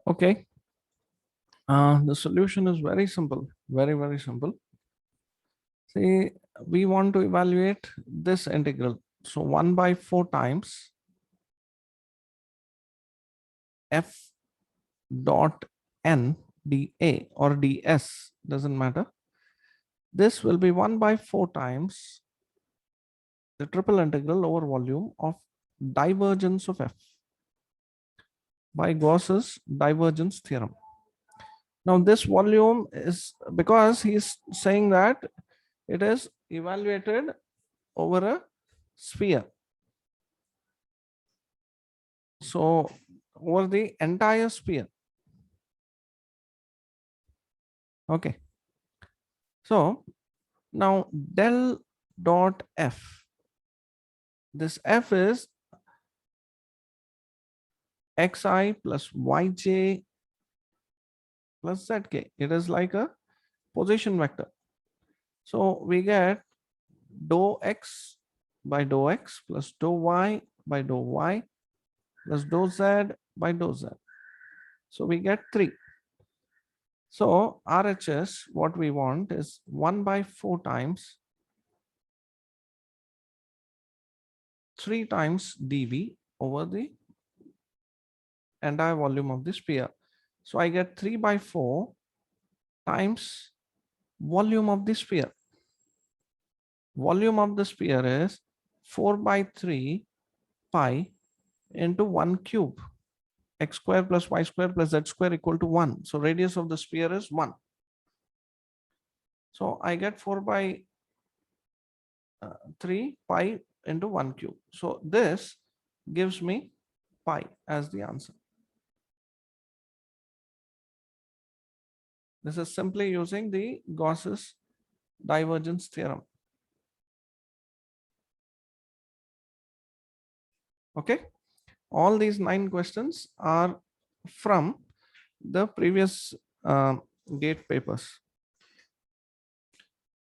Okay. The solution is very simple, very, very simple. See, we want to evaluate this integral. So 1 by 4 times f dot n dA or ds, doesn't matter. This will be 1 by 4 times the triple integral over volume of divergence of f by Gauss's divergence theorem. Now this volume is because he's saying that it is evaluated over a sphere. So over the entire sphere. Okay. So now del dot f. This f is xi plus yj plus zk. It is like a position vector. So we get dou x by dou x plus dou y by dou y plus dou z by dou z. So we get 3. So RHS, what we want is 1 by 4 times 3 times dV over the entire volume of the sphere. So I get 3 by 4 times volume of the sphere. Volume of the sphere is 4 by 3 pi into 1 cube. X square plus y square plus z square equal to 1. So radius of the sphere is 1. So I get 4 by 3 pi into 1 cube. So this gives me pi as the answer. This is simply using the Gauss's divergence theorem. Okay. All these 9 questions are from the previous GATE papers.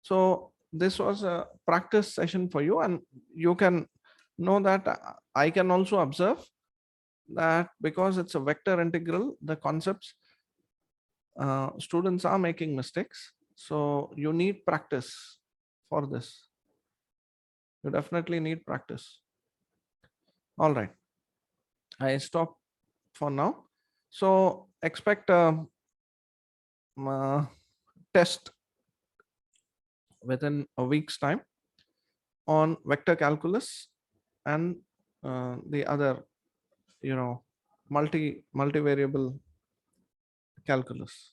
So this was a practice session for you, and you can know that I can also observe that because it's a vector integral, the concepts, students are making mistakes. So you need practice for this. You definitely need practice. All right. I stop for now. So expect a test within a week's time on vector calculus and the other, multivariable calculus.